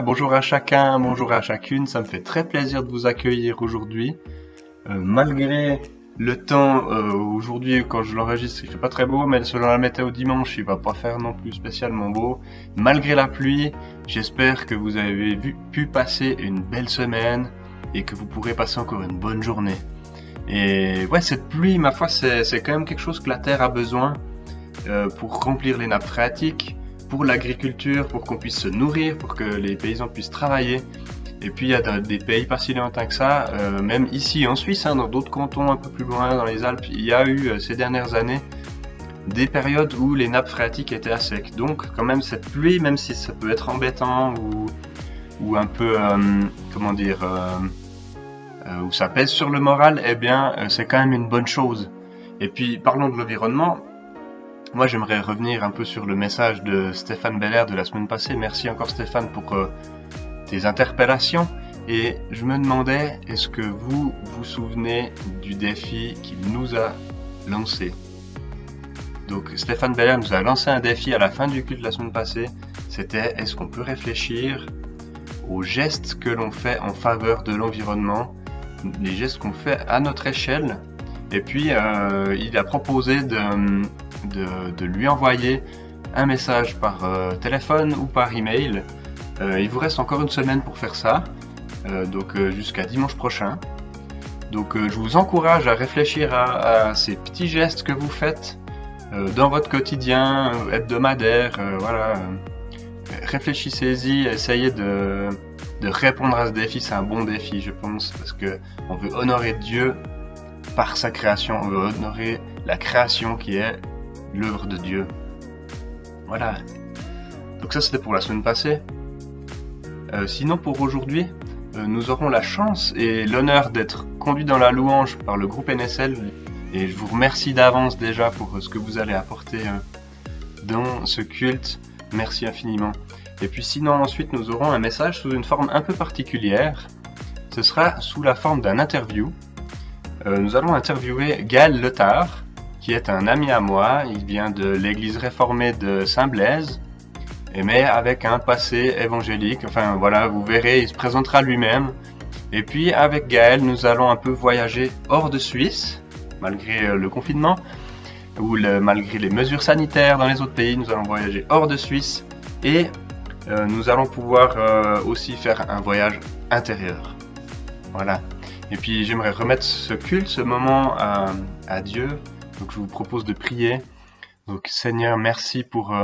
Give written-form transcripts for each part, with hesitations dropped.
bonjour à chacun, bonjour à chacune, ça me fait très plaisir de vous accueillir aujourd'hui. Malgré le temps, aujourd'hui quand je l'enregistre il fait pas très beau, mais selon la météo dimanche il va pas faire non plus spécialement beau. Malgré la pluie, j'espère que vous avez pu passer une belle semaine et que vous pourrez passer encore une bonne journée. Et ouais, cette pluie, ma foi, c'est quand même quelque chose que la terre a besoin pour remplir les nappes phréatiques, pour l'agriculture, pour qu'on puisse se nourrir, pour que les paysans puissent travailler. Et puis il y a des pays pas si lointains que ça, même ici en Suisse, hein, dans d'autres cantons un peu plus loin, dans les Alpes, il y a eu ces dernières années des périodes où les nappes phréatiques étaient à sec. Donc quand même cette pluie, même si ça peut être embêtant ou un peu, comment dire, où ça pèse sur le moral, eh bien c'est quand même une bonne chose. Et puis parlons de l'environnement. Moi j'aimerais revenir un peu sur le message de Stéphane Beller de la semaine passée. Merci encore Stéphane pour tes interpellations. Et je me demandais, est-ce que vous vous souvenez du défi qu'il nous a lancé? Donc Stéphane Beller nous a lancé un défi à la fin du culte la semaine passée. C'était, est-ce qu'on peut réfléchir aux gestes que l'on fait en faveur de l'environnement, les gestes qu'on fait à notre échelle. Et puis il a proposé de lui envoyer un message par téléphone ou par email. Il vous reste encore une semaine pour faire ça, donc jusqu'à dimanche prochain. Donc je vous encourage à réfléchir à ces petits gestes que vous faites dans votre quotidien hebdomadaire. Voilà, réfléchissez-y, essayez de répondre à ce défi. C'est un bon défi, je pense, parce que on veut honorer Dieu par sa création, on veut honorer la création qui est l'œuvre de Dieu. Voilà. Donc ça c'était pour la semaine passée. Sinon pour aujourd'hui, nous aurons la chance et l'honneur d'être conduits dans la louange par le groupe NSL. Et je vous remercie d'avance déjà pour ce que vous allez apporter dans ce culte. Merci infiniment. Et puis sinon ensuite nous aurons un message sous une forme un peu particulière. Ce sera sous la forme d'un interview. Nous allons interviewer Gaël Letard, qui est un ami à moi. Il vient de l'église réformée de Saint-Blaise, mais avec un passé évangélique. Enfin voilà, vous verrez, il se présentera lui-même. Et puis avec Gaël, nous allons un peu voyager hors de Suisse, malgré le confinement, ou malgré les mesures sanitaires dans les autres pays. Nous allons voyager hors de Suisse et nous allons pouvoir aussi faire un voyage intérieur. Voilà. Et puis j'aimerais remettre ce culte, ce moment à Dieu. Donc je vous propose de prier. Donc Seigneur, merci pour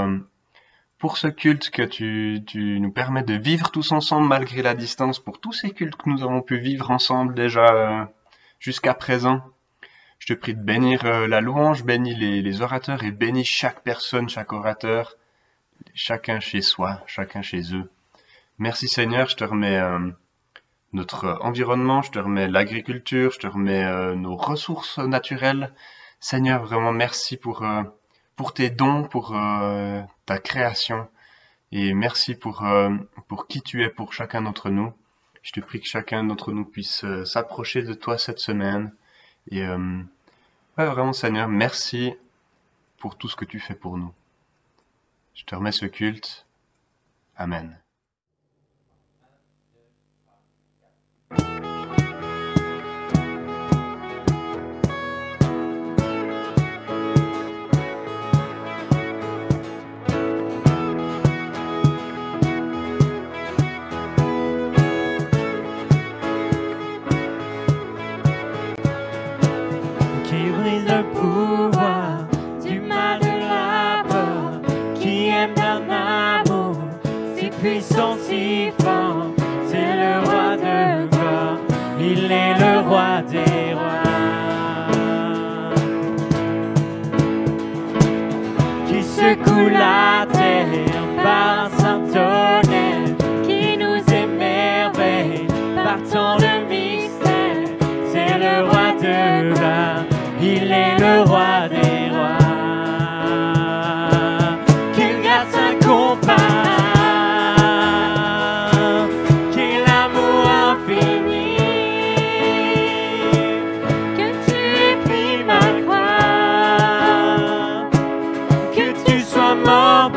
ce culte que tu nous permets de vivre tous ensemble malgré la distance, pour tous ces cultes que nous avons pu vivre ensemble déjà jusqu'à présent. Je te prie de bénir la louange, bénis les orateurs et bénis chaque personne, chaque orateur, chacun chez soi, chacun chez eux. Merci Seigneur, je te remets notre environnement, je te remets l'agriculture, je te remets nos ressources naturelles. Seigneur, vraiment merci pour tes dons, pour ta création, et merci pour qui tu es pour chacun d'entre nous. Je te prie que chacun d'entre nous puisse s'approcher de toi cette semaine. Et ouais, vraiment Seigneur, merci pour tout ce que tu fais pour nous. Je te remets ce culte. Amen. Puissant si fort, c'est le roi de gloire, il est le roi des rois, qui secoue la terre par un tonnerre, qui nous émerveille par tant de mystères, c'est le roi de gloire, il est le roi des rois, qu'il grâce accompagne. Mort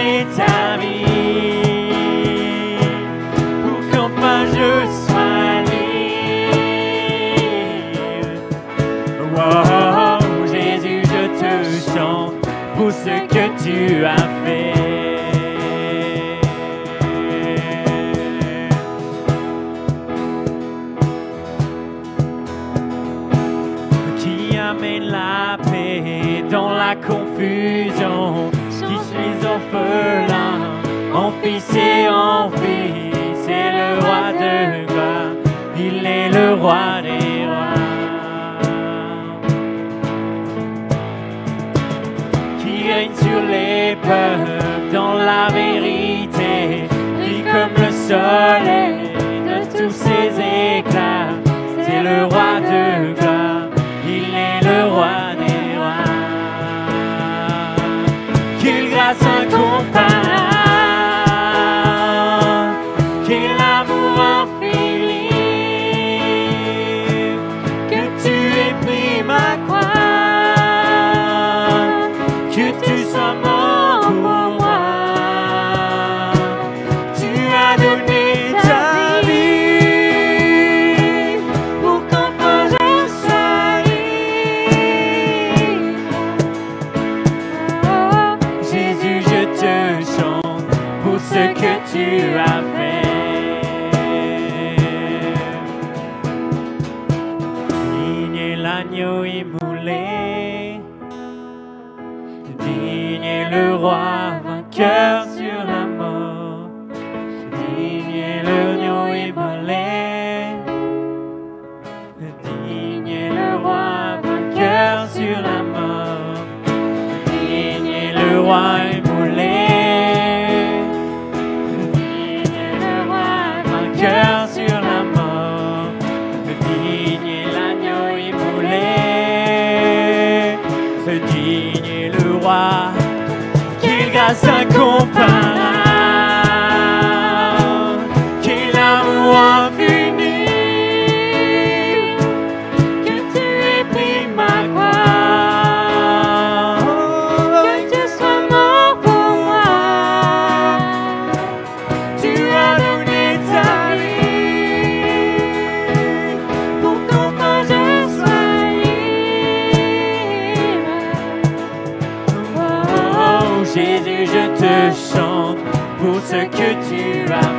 donner ta vie pour qu'enfin je sois libre. Oh, Jésus, je te chante pour ce que tu as fait. Qui amène la paix dans la confusion, qui les orphelins en fils et en fille. C'est le roi de gloire, il est le roi des rois. Qui règne sur les peuples dans la vérité, brille comme le soleil de tous ses éclats. C'est le roi de gloire, il est le roi des rois. Quelle grâce incomparable, quel amour infini, que tu aies pris ma croix, que tu sois mort pour moi. Tu as donné ta vie pour qu'enfin je sois libre. Oh, Jésus, je te chante pour ce que tu as fait. Digne est l'agneau immoulé, digne est le roi vainqueur sur la mort. Digne est l'agneau immolé, digne est le roi vainqueur sur la mort. Digne est le roi immolé, digne est le roi vainqueur sur la mort. Digne est l'agneau immolé, digne est le roi. Quelle grâce incomparable, quel amour infini, que tu aies pris ma croix, que tu sois mort pour moi. Tu as donné ta vie pour qu'enfin je sois libre. Oh, Jésus, je te chante pour ce que tu as fait.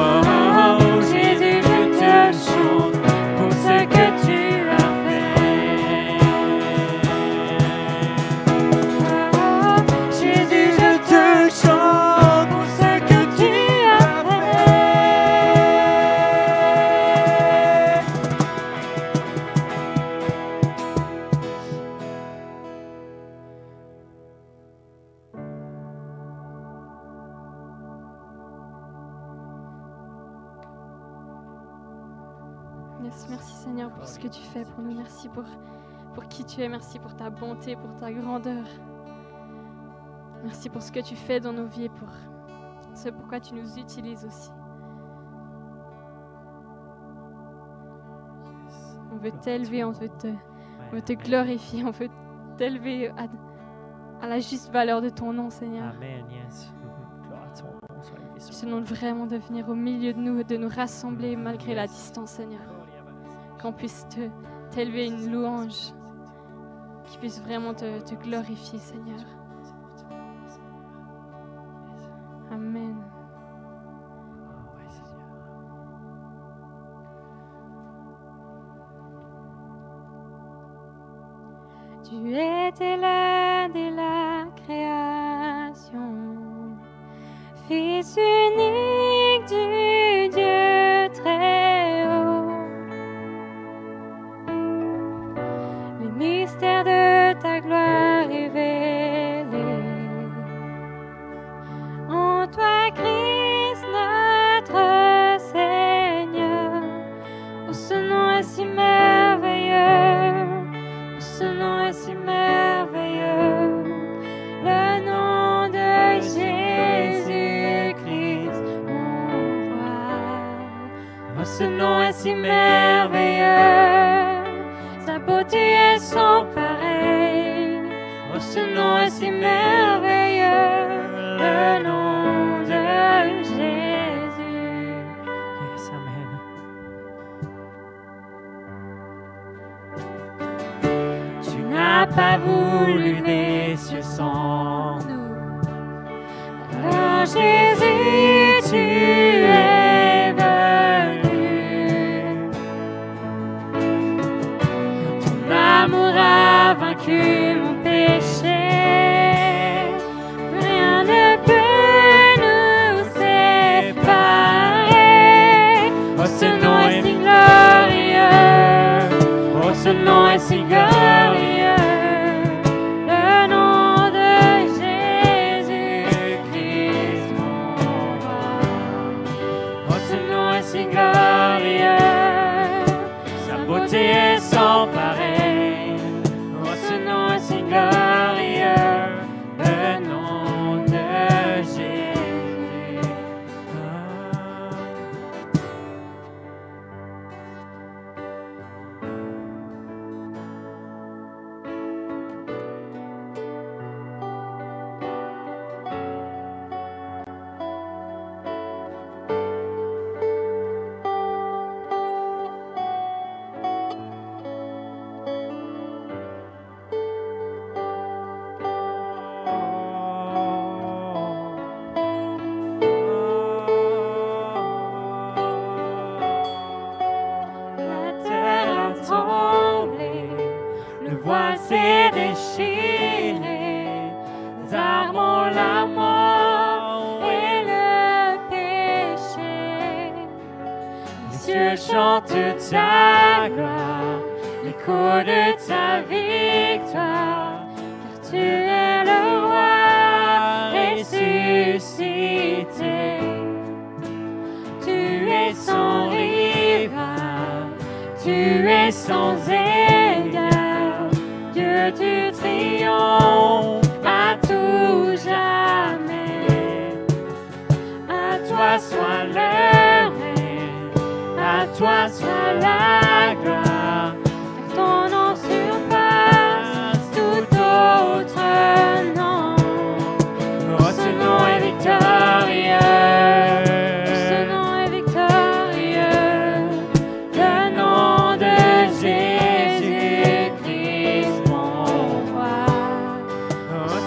Oh, Jésus, je te chante pour ce que tu as fait. Oh, Jésus, je te chante pour ce que tu as fait. Yes, merci Seigneur pour ce que tu fais pour nous. Merci pour qui tu es. Merci pour ta bonté, pour ta grandeur. Merci pour ce que tu fais dans nos vies et pour ce pourquoi tu nous utilises aussi. On veut t'élever, on veut te glorifier, on veut t'élever à la juste valeur de ton nom, Seigneur. Amen, yes. Gloire à ton nom, sois élevé sur Je te demande vraiment de venir au milieu de nous et de nous rassembler malgré la distance, Seigneur. Qu'on puisse t'élever une louange, qui puisse vraiment te glorifier, Seigneur. Amen. Tu étais là dès la création, Fils unique du Dieu très haut. Les mystères de ta gloire révélés en toi, Christ notre Seigneur. Oh, ce nom est si merveilleux, oh, ce nom est si merveilleux, le nom de Jésus-Christ, mon roi. Oh, ce nom est si merveilleux, sa beauté est sans pareil. Oh, ce nom est si merveilleux, le nom de Jésus. Yes, amen. Tu n'as pas voulu des cieux sans nous. Alors Jésus, tu es venu. Ton amour a vaincu mon péché. Rien ne peut nous séparer. Oh, ce nom est si glorieux. Oh, ce nom est si glorieux. Sans pareil, oh, ce nom est si glorieux, le nom de Jésus. S'est déchiré, les armes ont la mort et le péché. Les cieux chantent ta gloire, l'écho de ta victoire, car tu es le roi ressuscité. Tu es sans rival, tu es sans égal. Dieu, tu triomphes à tout jamais. À toi soit le règne, à toi soit la gloire, car ton nom surpasse tout autre nom. Oh, ce nom est victorieux. Ce nom est victorieux. Le nom de Jésus.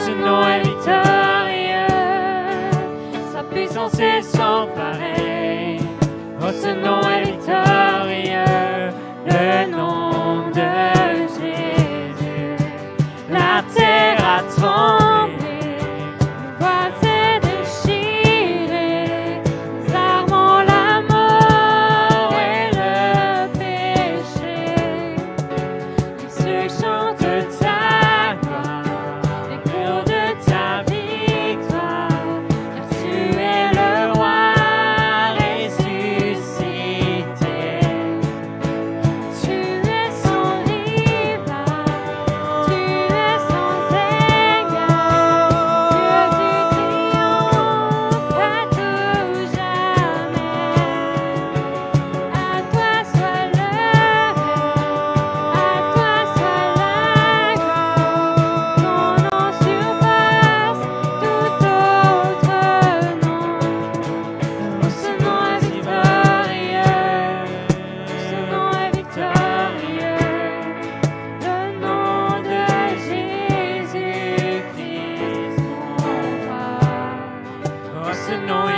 Ce nom est victorieux, sa puissance est sans pareil. Oh, ce nom est victorieux, le nom de Jésus. La terre a tremblé, le voile s'est déchiré, les armes ont la mort et le péché. Les cieux chantent ta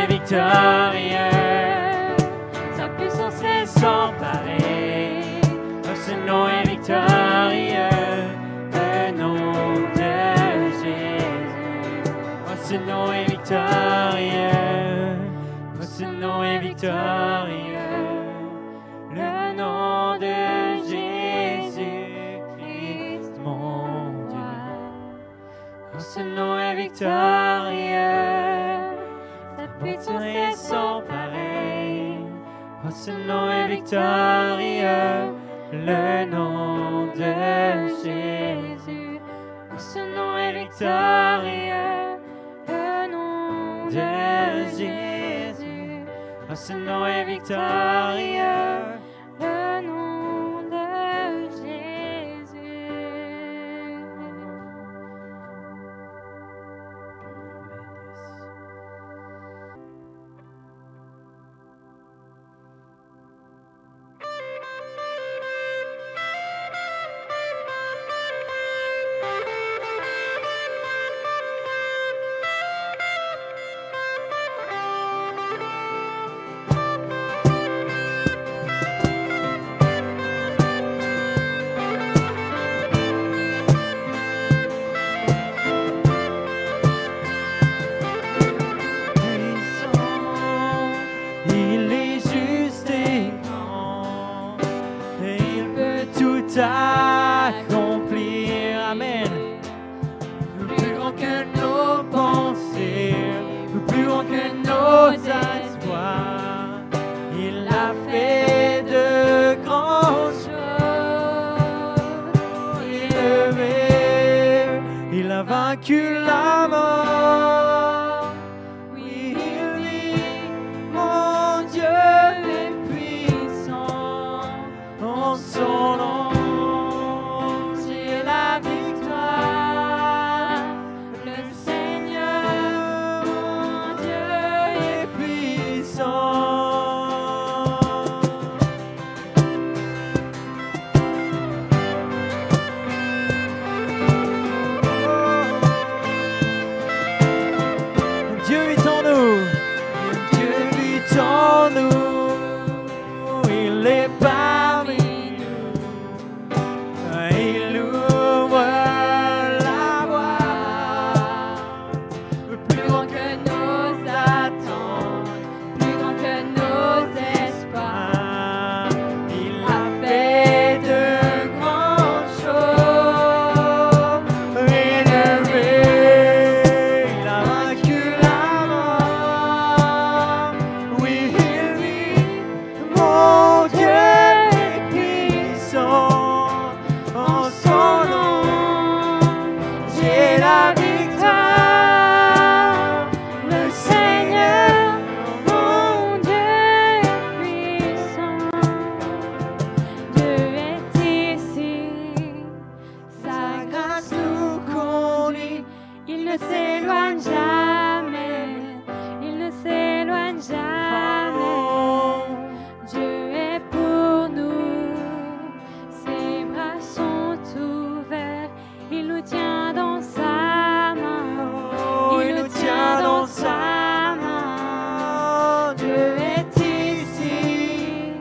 victorieux, sa puissance est sans pareil. Oh, ce nom est victorieux, le nom de Jésus. Oh, ce nom est victorieux, oh, ce nom est victorieux, le nom de Jésus-Christ, mon Dieu. Oh, ce nom est victorieux, sa puissance est sans pareil. Oh, ce nom est victorieux, le nom de Jésus. Oh, ce nom est victorieux, le nom de Jésus. Oh, ce nom est victorieux, le nom de Jésus. a vaincu la mort. Oui, oui, mon Dieu est puissant. En son nom, j'ai la victoire. Le Seigneur, mon Dieu est puissant. Dieu vit en nous, Dieu vit en nous, il est parmi nous, il ouvre la voie, plus grand que nos attentes, plus grand que nos espoirs, il a fait de grandes choses, élevé, il a vaincu la mort. Oui, il vit, mon Dieu est puissant. En son nom, j'ai la victoire. Le Seigneur, mon Dieu est puissant. Dieu est ici, sa grâce nous conduit. Il ne s'éloigne jamais, il ne s'éloigne jamais. Dieu est pour nous, ses bras sont ouverts, il nous tient dans sa main, il nous tient dans sa main. Dieu est ici,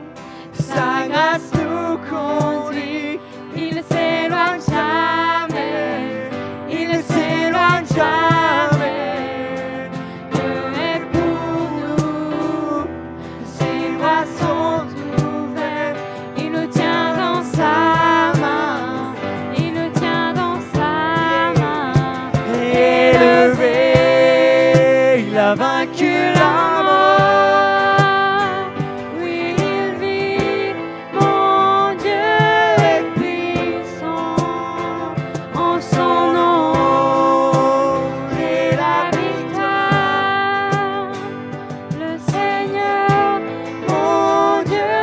sa grâce nous conduit, il ne s'éloigne jamais, il ne s'éloigne jamais. Dieu est pour nous, ses bras sont ouverts, il nous tient dans sa main, il nous tient dans sa main. Élevé, il a vaincu la mort. Oui, il vit, mon Dieu est puissant. En son nom, j'ai la victoire. Le Seigneur, mon Dieu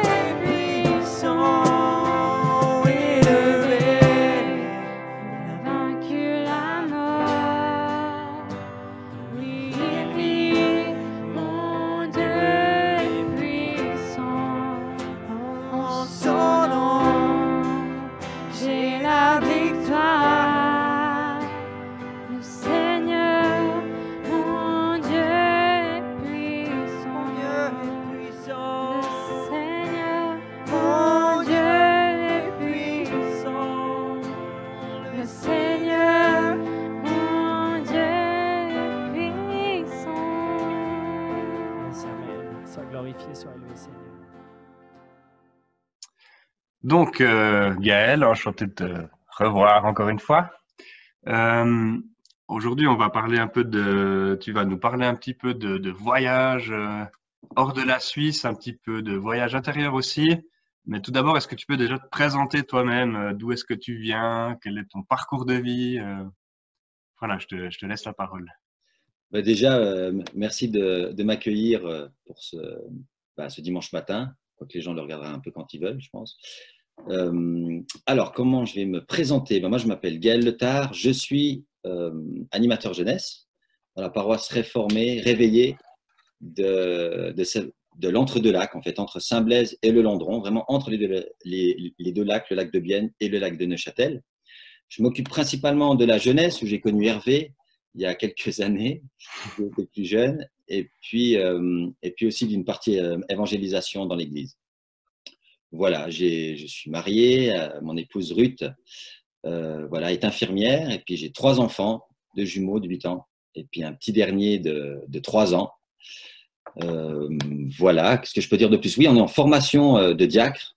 est puissant. Élevé, il a vaincu la mort. Oui, il vit, mon Dieu est puissant. En son nom, j'ai la victoire. Le Seigneur, mon Dieu est puissant. Le Seigneur, mon Dieu est puissant. Le Seigneur, mon Dieu est puissant. Amen. Sois glorifié, sois élevé, Seigneur. Donc, Gaël, enchanté de te revoir encore une fois. Aujourd'hui, on va parler un peu tu vas nous parler un petit peu de voyage hors de la Suisse, un petit peu de voyage intérieur aussi. Mais tout d'abord, est-ce que tu peux déjà te présenter toi-même? D'où est-ce que tu viens? Quel est ton parcours de vie? Voilà, je te laisse la parole. Bah déjà, merci de m'accueillir pour ce dimanche matin, quoique les gens le regarderaient un peu quand ils veulent, je pense. Alors, comment je vais me présenter? Moi, je m'appelle Gaël Letard, je suis animateur jeunesse dans la paroisse réformée, réveillée de l'Entre-deux-Lacs, en fait, entre Saint-Blaise et le Landron, vraiment entre les deux lacs, le lac de Bienne et le lac de Neuchâtel. Je m'occupe principalement de la jeunesse, où j'ai connu Hervé il y a quelques années, j'étais plus jeune, et puis aussi d'une partie évangélisation dans l'église. Voilà, je suis marié, mon épouse Ruth voilà, est infirmière, et puis j'ai 3 enfants, 2 jumeaux de 8 ans, et puis un petit dernier de 3 ans. Voilà, qu'est-ce que je peux dire de plus? Oui, on est en formation de diacre.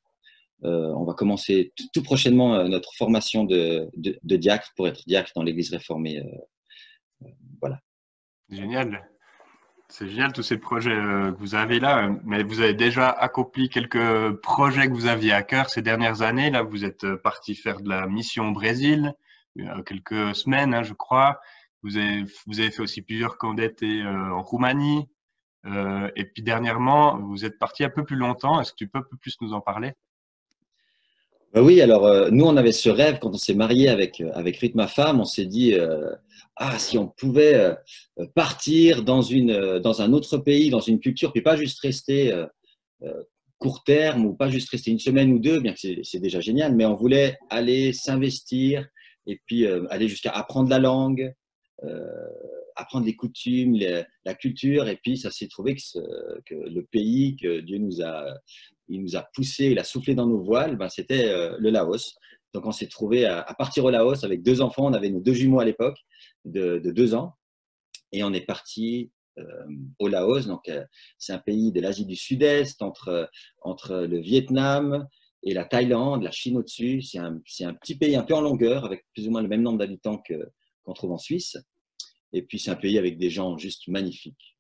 On va commencer tout prochainement notre formation de diacre pour être diacre dans l'église réformée. Voilà. Génial. C'est génial tous ces projets que vous avez là, mais vous avez déjà accompli quelques projets que vous aviez à cœur ces dernières années. Là, vous êtes parti faire de la mission au Brésil, quelques semaines, hein, je crois. Vous avez fait aussi plusieurs camps d'été en Roumanie. Et puis dernièrement, vous êtes parti un peu plus longtemps. Est-ce que tu peux un peu plus nous en parler? Oui, alors nous, on avait ce rêve quand on s'est marié avec Ruth, ma femme, on s'est dit, ah, si on pouvait partir dans un autre pays, dans une culture, puis pas juste rester euh, court terme ou pas juste rester une semaine ou deux, bien que c'est déjà génial, mais on voulait aller s'investir et puis aller jusqu'à apprendre la langue, euh, apprendre les coutumes, la culture, et puis ça s'est trouvé que le pays que Dieu il nous a poussé, il a soufflé dans nos voiles, ben, c'était le Laos. Donc on s'est trouvé à partir au Laos avec 2 enfants, on avait nos 2 jumeaux à l'époque de 2 ans, et on est parti au Laos. Donc c'est un pays de l'Asie du Sud-Est, entre le Vietnam et la Thaïlande, la Chine au-dessus. C'est un petit pays un peu en longueur, avec plus ou moins le même nombre d'habitants qu'on trouve en Suisse. Et puis, c'est un pays avec des gens juste magnifiques,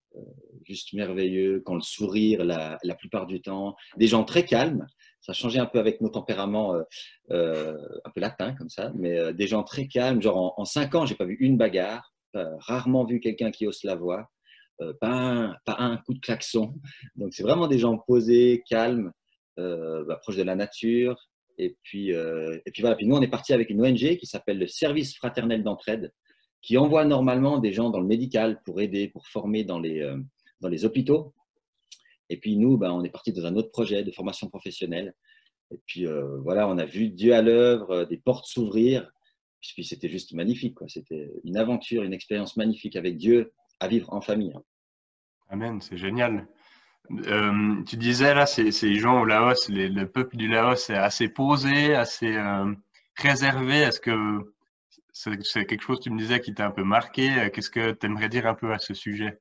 juste merveilleux, qui ont le sourire la plupart du temps. Des gens très calmes. Ça changeait un peu avec nos tempéraments un peu latins, comme ça. Mais des gens très calmes. Genre, en 5 ans, je n'ai pas vu une bagarre. Rarement vu quelqu'un qui hausse la voix. Pas un coup de klaxon. Donc, c'est vraiment des gens posés, calmes, proches de la nature. Et puis voilà. Puis nous, on est parti avec une ONG qui s'appelle le Service fraternel d'entraide, qui envoie normalement des gens dans le médical pour aider, pour former dans les hôpitaux. Et puis nous, on est parti dans un autre projet de formation professionnelle. Et puis voilà, on a vu Dieu à l'œuvre, des portes s'ouvrir. Puis c'était juste magnifique, quoi. C'était une aventure, une expérience magnifique avec Dieu à vivre en famille. Amen, c'est génial. Tu disais là, ces gens au Laos, le peuple du Laos est assez posé, assez réservé. Est-ce que c'est quelque chose, tu me disais, qui t'a un peu marqué? Qu'est-ce que tu aimerais dire un peu à ce sujet?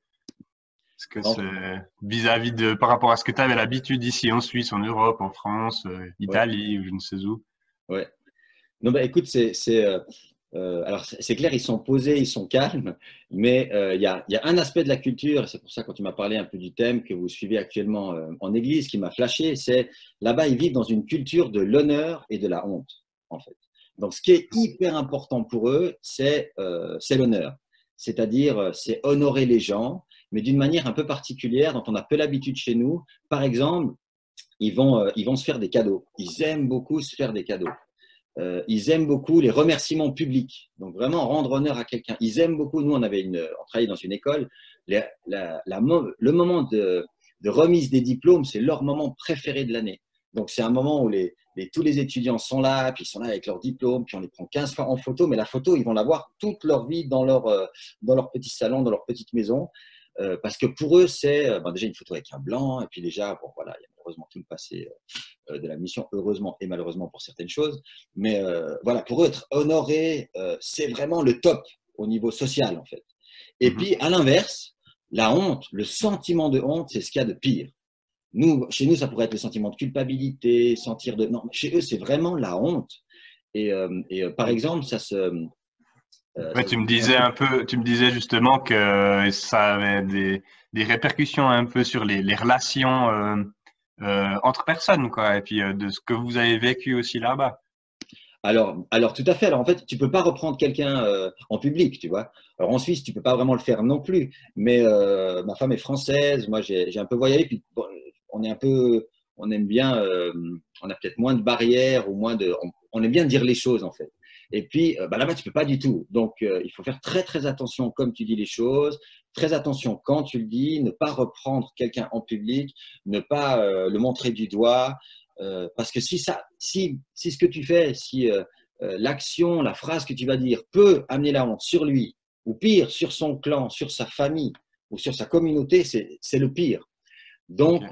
Est-ce que c'est vis-à-vis par rapport à ce que tu avais l'habitude ici en Suisse, en Europe, en France, Italie, ou je ne sais où? Ouais. Non, écoute, alors c'est clair, ils sont posés, ils sont calmes, mais il y a un aspect de la culture, et c'est pour ça quand tu m'as parlé un peu du thème que vous suivez actuellement en Église, qui m'a flashé, c'est là-bas, ils vivent dans une culture de l'honneur et de la honte, en fait. Donc, ce qui est hyper important pour eux, c'est l'honneur. C'est-à-dire, c'est honorer les gens, mais d'une manière un peu particulière, dont on a peu l'habitude chez nous. Par exemple, ils vont se faire des cadeaux. Ils aiment beaucoup se faire des cadeaux. Ils aiment beaucoup les remerciements publics. Donc, vraiment rendre honneur à quelqu'un. Ils aiment beaucoup. Nous, on travaillait dans une école. Le moment de remise des diplômes, c'est leur moment préféré de l'année. Donc, c'est un moment où tous les étudiants sont là, puis ils sont là avec leur diplôme, puis on les prend 15 fois en photo, mais la photo, ils vont l'avoir toute leur vie dans leur petit salon, dans leur petite maison. Parce que pour eux, c'est déjà une photo avec un blanc, et puis déjà, bon, voilà, il y a malheureusement tout le passé de la mission, heureusement et malheureusement pour certaines choses. Mais voilà, pour eux, être honoré, c'est vraiment le top au niveau social, en fait. Et puis, à l'inverse, la honte, le sentiment de honte, c'est ce qu'il y a de pire. Chez nous, ça pourrait être le sentiment de culpabilité, sentir de… Non, chez eux, c'est vraiment la honte. Et par exemple, ça se… tu me disais justement que ça avait des répercussions un peu sur les relations entre personnes, quoi, et puis de ce que vous avez vécu aussi là-bas. Alors, tout à fait. Alors, en fait, tu peux pas reprendre quelqu'un en public, tu vois. Alors, en Suisse, tu peux pas vraiment le faire non plus. Mais ma femme est française, moi, j'ai un peu voyagé, puis bon, on aime bien, on a peut-être moins de barrières ou on aime bien dire les choses, en fait. Et puis, là-bas, tu peux pas du tout. Donc, il faut faire très, très attention comme tu dis les choses, très attention quand tu le dis, ne pas reprendre quelqu'un en public, ne pas le montrer du doigt. Parce que si ce que tu fais, si l'action, la phrase que tu vas dire peut amener la honte sur lui, ou pire, sur son clan, sur sa famille, ou sur sa communauté, c'est le pire. Donc,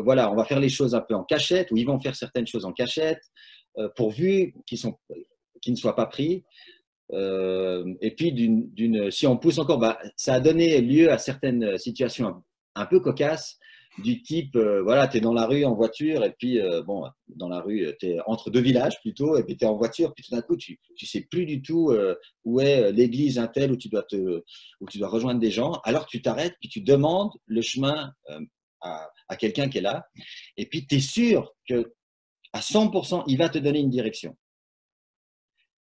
voilà, on va faire les choses un peu en cachette, ou ils vont faire certaines choses en cachette, pourvu qu'ils ne soient pas pris. Et puis, si on pousse encore, ça a donné lieu à certaines situations un peu cocasses, du type, voilà, tu es dans la rue en voiture, et puis, dans la rue, tu es entre deux villages plutôt, et puis tu es en voiture, puis tout d'un coup, tu sais plus du tout où est l'église un tel où tu dois rejoindre des gens. Alors tu t'arrêtes, puis tu demandes le chemin à quelqu'un qui est là, et puis tu es sûr qu'à 100%, il va te donner une direction.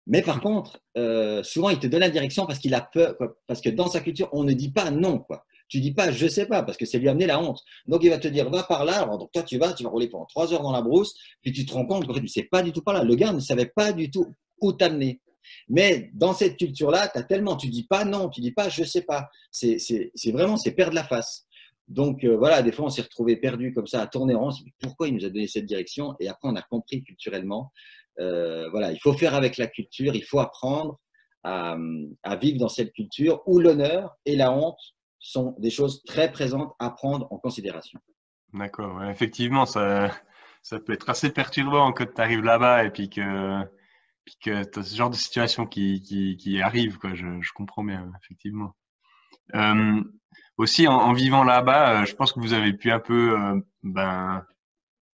Mais par contre, souvent, il te donne la direction parce qu'il a peur, quoi. Parce que dans sa culture, on ne dit pas non, quoi. Tu dis pas je sais pas, parce que c'est lui amener la honte. Donc, il va te dire va par là. Alors, donc, toi, tu vas rouler pendant 3 heures dans la brousse, puis tu te rends compte qu'en fait, tu ne sais pas du tout par là. Le gars ne savait pas du tout où t'amener. Mais dans cette culture-là, tu dis pas non, tu dis pas je sais pas. C'est vraiment, c'est perdre la face. Donc voilà, des fois on s'est retrouvé perdu comme ça à tourner en rond. On s'est dit, pourquoi il nous a donné cette direction? Et après on a compris culturellement. Voilà, il faut faire avec la culture, il faut apprendre à vivre dans cette culture où l'honneur et la honte sont des choses très présentes à prendre en considération. D'accord, ouais, effectivement, ça peut être assez perturbant quand tu arrives là-bas et puis que tu as ce genre de situation qui arrive, quoi. Je comprends bien, effectivement. Aussi, en vivant là-bas, je pense que vous avez pu un peu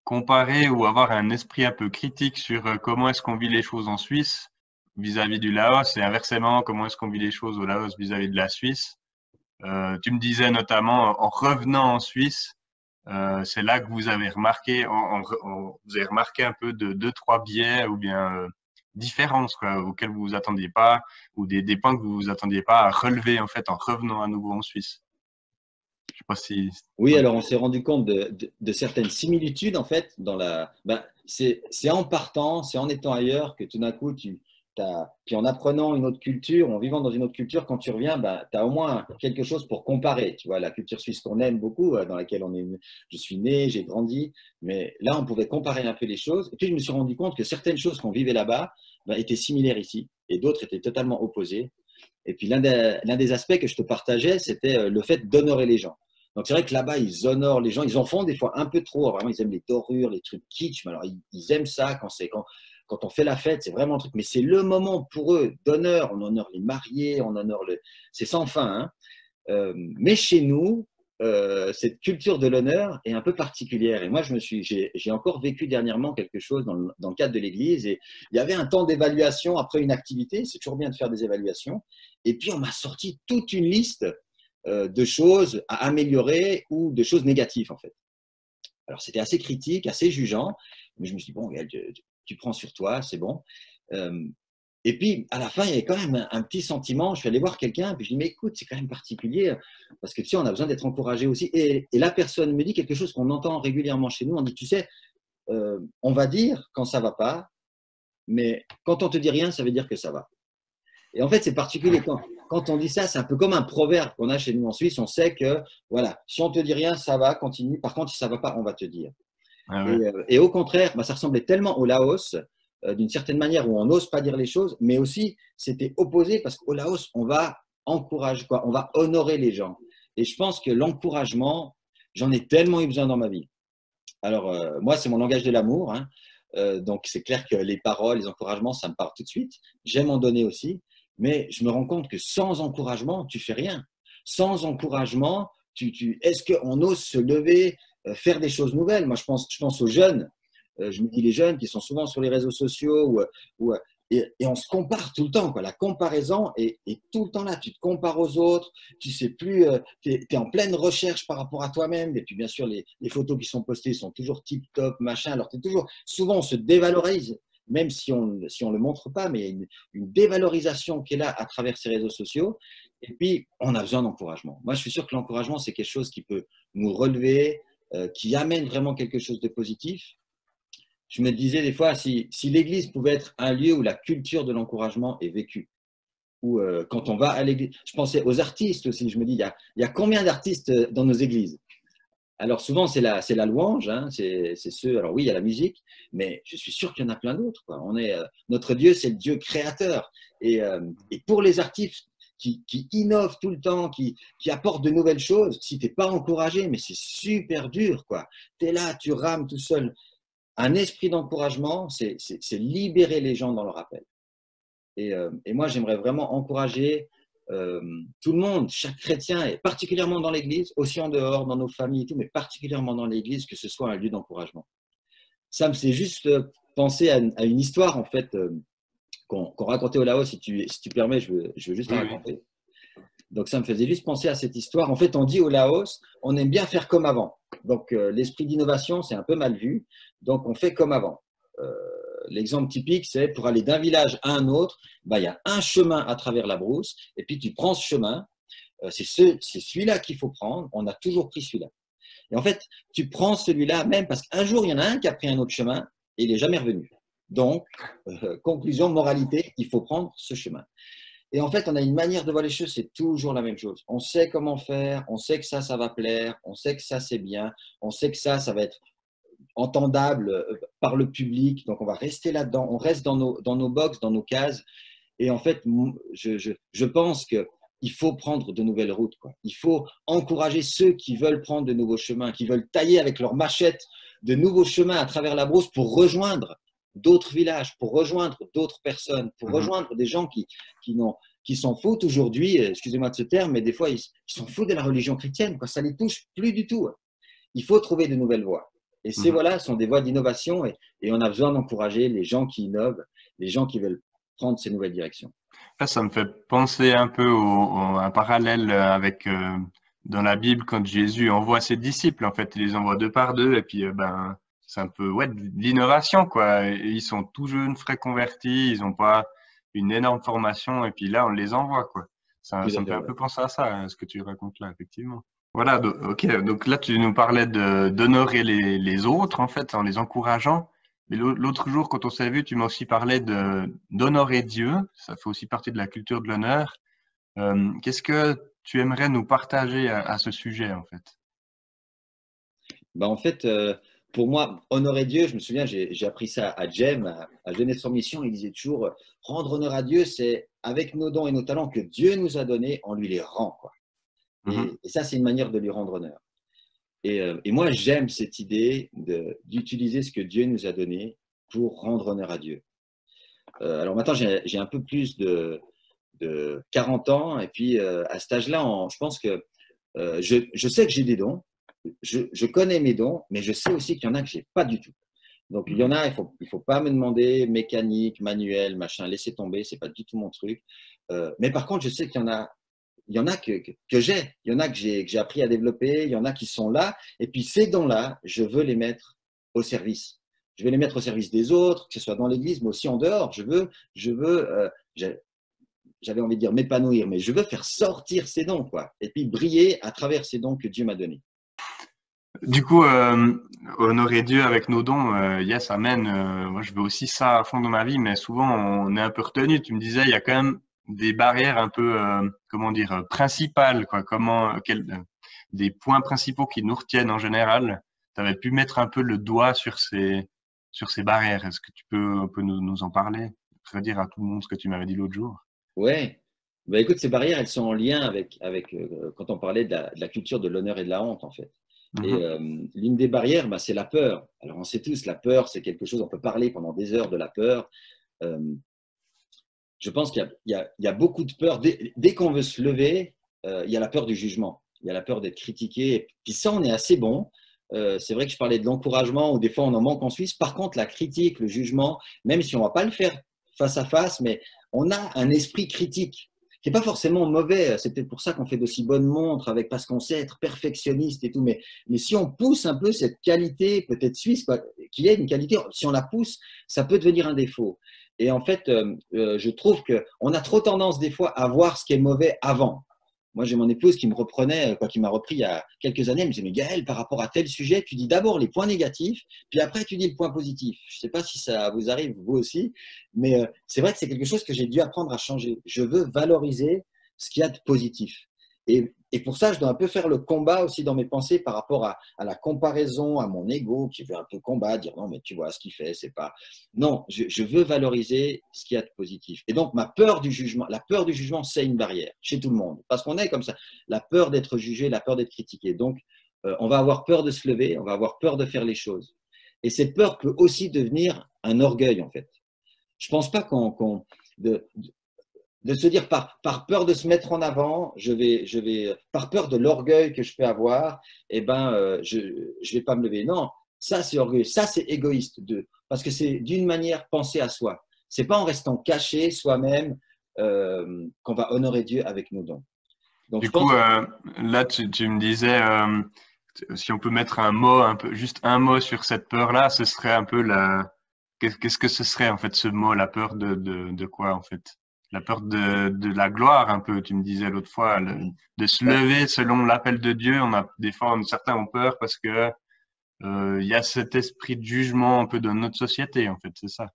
comparer ou avoir un esprit un peu critique sur comment est-ce qu'on vit les choses en Suisse vis-à-vis du Laos et inversement, comment est-ce qu'on vit les choses au Laos vis-à-vis de la Suisse. Tu me disais notamment, en revenant en Suisse, c'est là que vous avez remarqué, vous avez remarqué un peu de 2-3 biais ou bien différences quoi, auxquelles vous vous attendiez pas ou des points que vous vous attendiez pas à relever en fait en revenant à nouveau en Suisse. Je sais pas si. Oui, alors on s'est rendu compte de certaines similitudes en fait dans la. C'est en partant, c'est en étant ailleurs que tout d'un coup puis en apprenant une autre culture, en vivant dans une autre culture, quand tu reviens, tu as au moins quelque chose pour comparer. Tu vois, la culture suisse qu'on aime beaucoup, dans laquelle je suis né, j'ai grandi, mais là on pouvait comparer un peu les choses. Et puis je me suis rendu compte que certaines choses qu'on vivait là-bas étaient similaires ici, et d'autres étaient totalement opposées. Et puis l'un des aspects que je te partageais, c'était le fait d'honorer les gens. Donc c'est vrai que là-bas, ils honorent les gens, ils en font des fois un peu trop. Vraiment, ils aiment les dorures, les trucs kitsch. Mais alors, ils aiment ça quand on fait la fête, c'est vraiment un truc. Mais c'est le moment pour eux d'honneur. On honore les mariés, on honore c'est sans fin. Hein. Mais chez nous, cette culture de l'honneur est un peu particulière. Et moi, j'ai encore vécu dernièrement quelque chose dans le cadre de l'Église. Et il y avait un temps d'évaluation après une activité. C'est toujours bien de faire des évaluations. Et puis, on m'a sorti toute une liste de choses à améliorer ou de choses négatives en fait. Alors c'était assez critique, assez jugeant, mais je me suis dit bon, tu prends sur toi, c'est bon. Et puis à la fin, il y avait quand même un petit sentiment. Je suis allé voir quelqu'un, puis je dis mais écoute, c'est quand même particulier parce que tu sais, on a besoin d'être encouragé aussi. Et la personne me dit quelque chose qu'on entend régulièrement chez nous. On dit tu sais, on va dire quand ça va pas, mais quand on te dit rien, ça veut dire que ça va. Et en fait, c'est particulier. Quand on dit ça, c'est un peu comme un proverbe qu'on a chez nous en Suisse. On sait que, voilà, si on te dit rien, ça va, continue. Par contre, si ça ne va pas, on va te dire. Ah ouais. Et au contraire, ça ressemblait tellement au Laos, d'une certaine manière, où on n'ose pas dire les choses, mais aussi, c'était opposé parce qu'au Laos, on va encourager, on va honorer les gens. Et je pense que l'encouragement, j'en ai tellement eu besoin dans ma vie. Alors, moi, c'est mon langage de l'amour. Hein. Donc, c'est clair que les paroles, les encouragements, ça me parle tout de suite. J'aime en donner aussi. Mais je me rends compte que sans encouragement, tu fais rien. Sans encouragement, est-ce qu'on ose se lever, faire des choses nouvelles? Moi, je pense aux jeunes. Je me dis les jeunes qui sont souvent sur les réseaux sociaux et on se compare tout le temps. Quoi. La comparaison est tout le temps là. Tu te compares aux autres. Tu sais plus. Tu es en pleine recherche par rapport à toi-même. Et puis, bien sûr, les photos qui sont postées sont toujours tip-top, machin. Alors, souvent, on se dévalorise. Même si on ne le montre pas, mais il y a une dévalorisation qui est là à travers ces réseaux sociaux. Et puis, on a besoin d'encouragement. Moi, je suis sûr que l'encouragement, c'est quelque chose qui peut nous relever, qui amène vraiment quelque chose de positif. Je me disais des fois, si l'Église pouvait être un lieu où la culture de l'encouragement est vécue, où quand on va à l'Église, je pensais aux artistes aussi, je me dis, il y a combien d'artistes dans nos églises? Alors souvent, c'est la louange, hein, c'est ceux. Alors oui, il y a la musique, mais je suis sûr qu'il y en a plein d'autres. Notre Dieu, c'est le Dieu créateur. Et pour les artistes qui innovent tout le temps, qui apportent de nouvelles choses, si tu n'es pas encouragé, mais c'est super dur. Tu es là, tu rames tout seul. Un esprit d'encouragement, c'est libérer les gens dans leur appel. Et moi, j'aimerais vraiment encourager tout le monde, chaque chrétien, et particulièrement dans l'Église, aussi en dehors, dans nos familles et tout, mais particulièrement dans l'Église, que ce soit un lieu d'encouragement. Ça me fait juste penser à une histoire en fait qu'on racontait au Laos. Si tu permets, je veux juste la raconter. Donc ça me faisait juste penser à cette histoire. En fait, on dit au Laos, on aime bien faire comme avant. Donc l'esprit d'innovation, c'est un peu mal vu. Donc on fait comme avant. l'exemple typique, c'est pour aller d'un village à un autre, il y a un chemin à travers la brousse, et puis tu prends ce chemin, c'est celui-là qu'il faut prendre, on a toujours pris celui-là. Et en fait, tu prends celui-là même parce qu'un jour, il y en a un qui a pris un autre chemin et il n'est jamais revenu. Donc, conclusion, moralité, il faut prendre ce chemin. Et en fait, on a une manière de voir les choses, c'est toujours la même chose. On sait comment faire, on sait que ça va plaire, on sait que ça, c'est bien, on sait que ça va être entendable par le public. Donc, on va rester là-dedans, on reste dans nos box, dans nos cases. Et en fait, je pense qu'il faut prendre de nouvelles routes, quoi. Il faut encourager ceux qui veulent prendre de nouveaux chemins, qui veulent tailler avec leur machette de nouveaux chemins à travers la brousse pour rejoindre d'autres villages, pour rejoindre d'autres personnes, pour rejoindre des gens qui s'en foutent aujourd'hui, excusez-moi de ce terme, mais des fois, ils s'en foutent de la religion chrétienne, quoi. Ça ne les touche plus du tout. Il faut trouver de nouvelles voies. Et ces voies-là sont des voies d'innovation et on a besoin d'encourager les gens qui innovent, les gens qui veulent prendre ces nouvelles directions. Ça me fait penser un peu à un parallèle avec dans la Bible quand Jésus envoie ses disciples. En fait, il les envoie deux par deux et puis c'est un peu de l'innovation, quoi. Ils sont tout jeunes, frais convertis, ils n'ont pas une énorme formation et puis là on les envoie, quoi. Ça me fait un peu penser à ça, ce que tu racontes là, effectivement. Voilà, donc là tu nous parlais d'honorer les autres en fait en les encourageant. Mais l'autre jour, quand on s'est vu, tu m'as aussi parlé d'honorer Dieu. Ça fait aussi partie de la culture de l'honneur. Qu'est-ce que tu aimerais nous partager à ce sujet, en fait? En fait, pour moi, honorer Dieu, je me souviens, j'ai appris ça à Jem, à Jeunesse sur Mission. Il disait toujours, rendre honneur à Dieu, c'est avec nos dons et nos talents que Dieu nous a donnés, on lui les rend, quoi. Et ça, c'est une manière de lui rendre honneur. Et moi, j'aime cette idée d'utiliser ce que Dieu nous a donné pour rendre honneur à Dieu. Alors maintenant, j'ai un peu plus de 40 ans, et puis à cet âge-là, je pense que je sais que j'ai des dons, je connais mes dons, mais je sais aussi qu'il y en a que je n'ai pas du tout. Donc, il y en a, il faut pas me demander mécanique, manuel, machin, laisser tomber, ce n'est pas du tout mon truc. Mais par contre, je sais qu'il y en a. Il y en a que j'ai, il y en a que j'ai appris à développer, il y en a qui sont là. Et puis ces dons-là, je veux les mettre au service. Je veux les mettre au service des autres, que ce soit dans l'église, mais aussi en dehors. J'avais envie de dire m'épanouir, mais je veux faire sortir ces dons, quoi. Et puis briller à travers ces dons que Dieu m'a donnés. Du coup, honorer Dieu avec nos dons, yes, amen. Moi, je veux aussi ça à fond dans ma vie, mais souvent, on est un peu retenu. Tu me disais, il y a quand même des barrières un peu, principales, quoi. Des points principaux qui nous retiennent en général. Tu avais pu mettre un peu le doigt sur ces barrières. Est-ce que tu peux un peu nous en parler? Redire à tout le monde ce que tu m'avais dit l'autre jour. Ouais. Écoute, ces barrières, elles sont en lien avec quand on parlait de la culture de l'honneur et de la honte, en fait. Et l'une des barrières, c'est la peur. Alors, on sait tous, la peur, c'est quelque chose, on peut parler pendant des heures de la peur. Je pense qu'il y a beaucoup de peur. Dès qu'on veut se lever, il y a la peur du jugement. Il y a la peur d'être critiqué. Et puis ça, on est assez bon. C'est vrai que je parlais de l'encouragement, ou des fois, on en manque en Suisse. Par contre, la critique, le jugement, même si on ne va pas le faire face à face, mais on a un esprit critique qui n'est pas forcément mauvais. C'est peut-être pour ça qu'on fait d'aussi bonnes montres, parce qu'on sait être perfectionniste et tout. Mais si on pousse un peu cette qualité, peut-être suisse, quoi, qui est une qualité, si on la pousse, ça peut devenir un défaut. Et en fait, je trouve qu'on a trop tendance des fois à voir ce qui est mauvais avant. Moi, j'ai mon épouse qui me reprenait, qui m'a repris il y a quelques années. Elle me disait, mais Gaël, par rapport à tel sujet, tu dis d'abord les points négatifs, puis après tu dis le point positif. Je ne sais pas si ça vous arrive, vous aussi, mais c'est vrai que c'est quelque chose que j'ai dû apprendre à changer. Je veux valoriser ce qu'il y a de positif. Et pour ça, je dois un peu faire le combat aussi dans mes pensées par rapport à la comparaison, à mon ego qui veut un peu combattre, dire non, mais tu vois ce qu'il fait, c'est pas. Non, je veux valoriser ce qu'il y a de positif. Et donc, la peur du jugement, c'est une barrière chez tout le monde. Parce qu'on est comme ça. La peur d'être jugé, la peur d'être critiqué. Donc, on va avoir peur de se lever, on va avoir peur de faire les choses. Et cette peur peut aussi devenir un orgueil, en fait. Je ne pense pas de se dire par peur de se mettre en avant, par peur de l'orgueil que je peux avoir, je vais pas me lever. Non, ça c'est orgueilleux, ça c'est égoïste, parce que c'est d'une manière penser à soi. C'est pas en restant caché soi-même qu'on va honorer Dieu avec nos dons. Donc, du coup, là tu me disais, si on peut mettre juste un mot sur cette peur-là, ce serait un peu Qu'est-ce que ce serait en fait ce mot, la peur de quoi en fait? La peur de la gloire un peu, tu me disais l'autre fois, de se Ben, lever selon l'appel de Dieu. On a des fois, certains ont peur parce que il y a cet esprit de jugement un peu dans notre société en fait, c'est ça.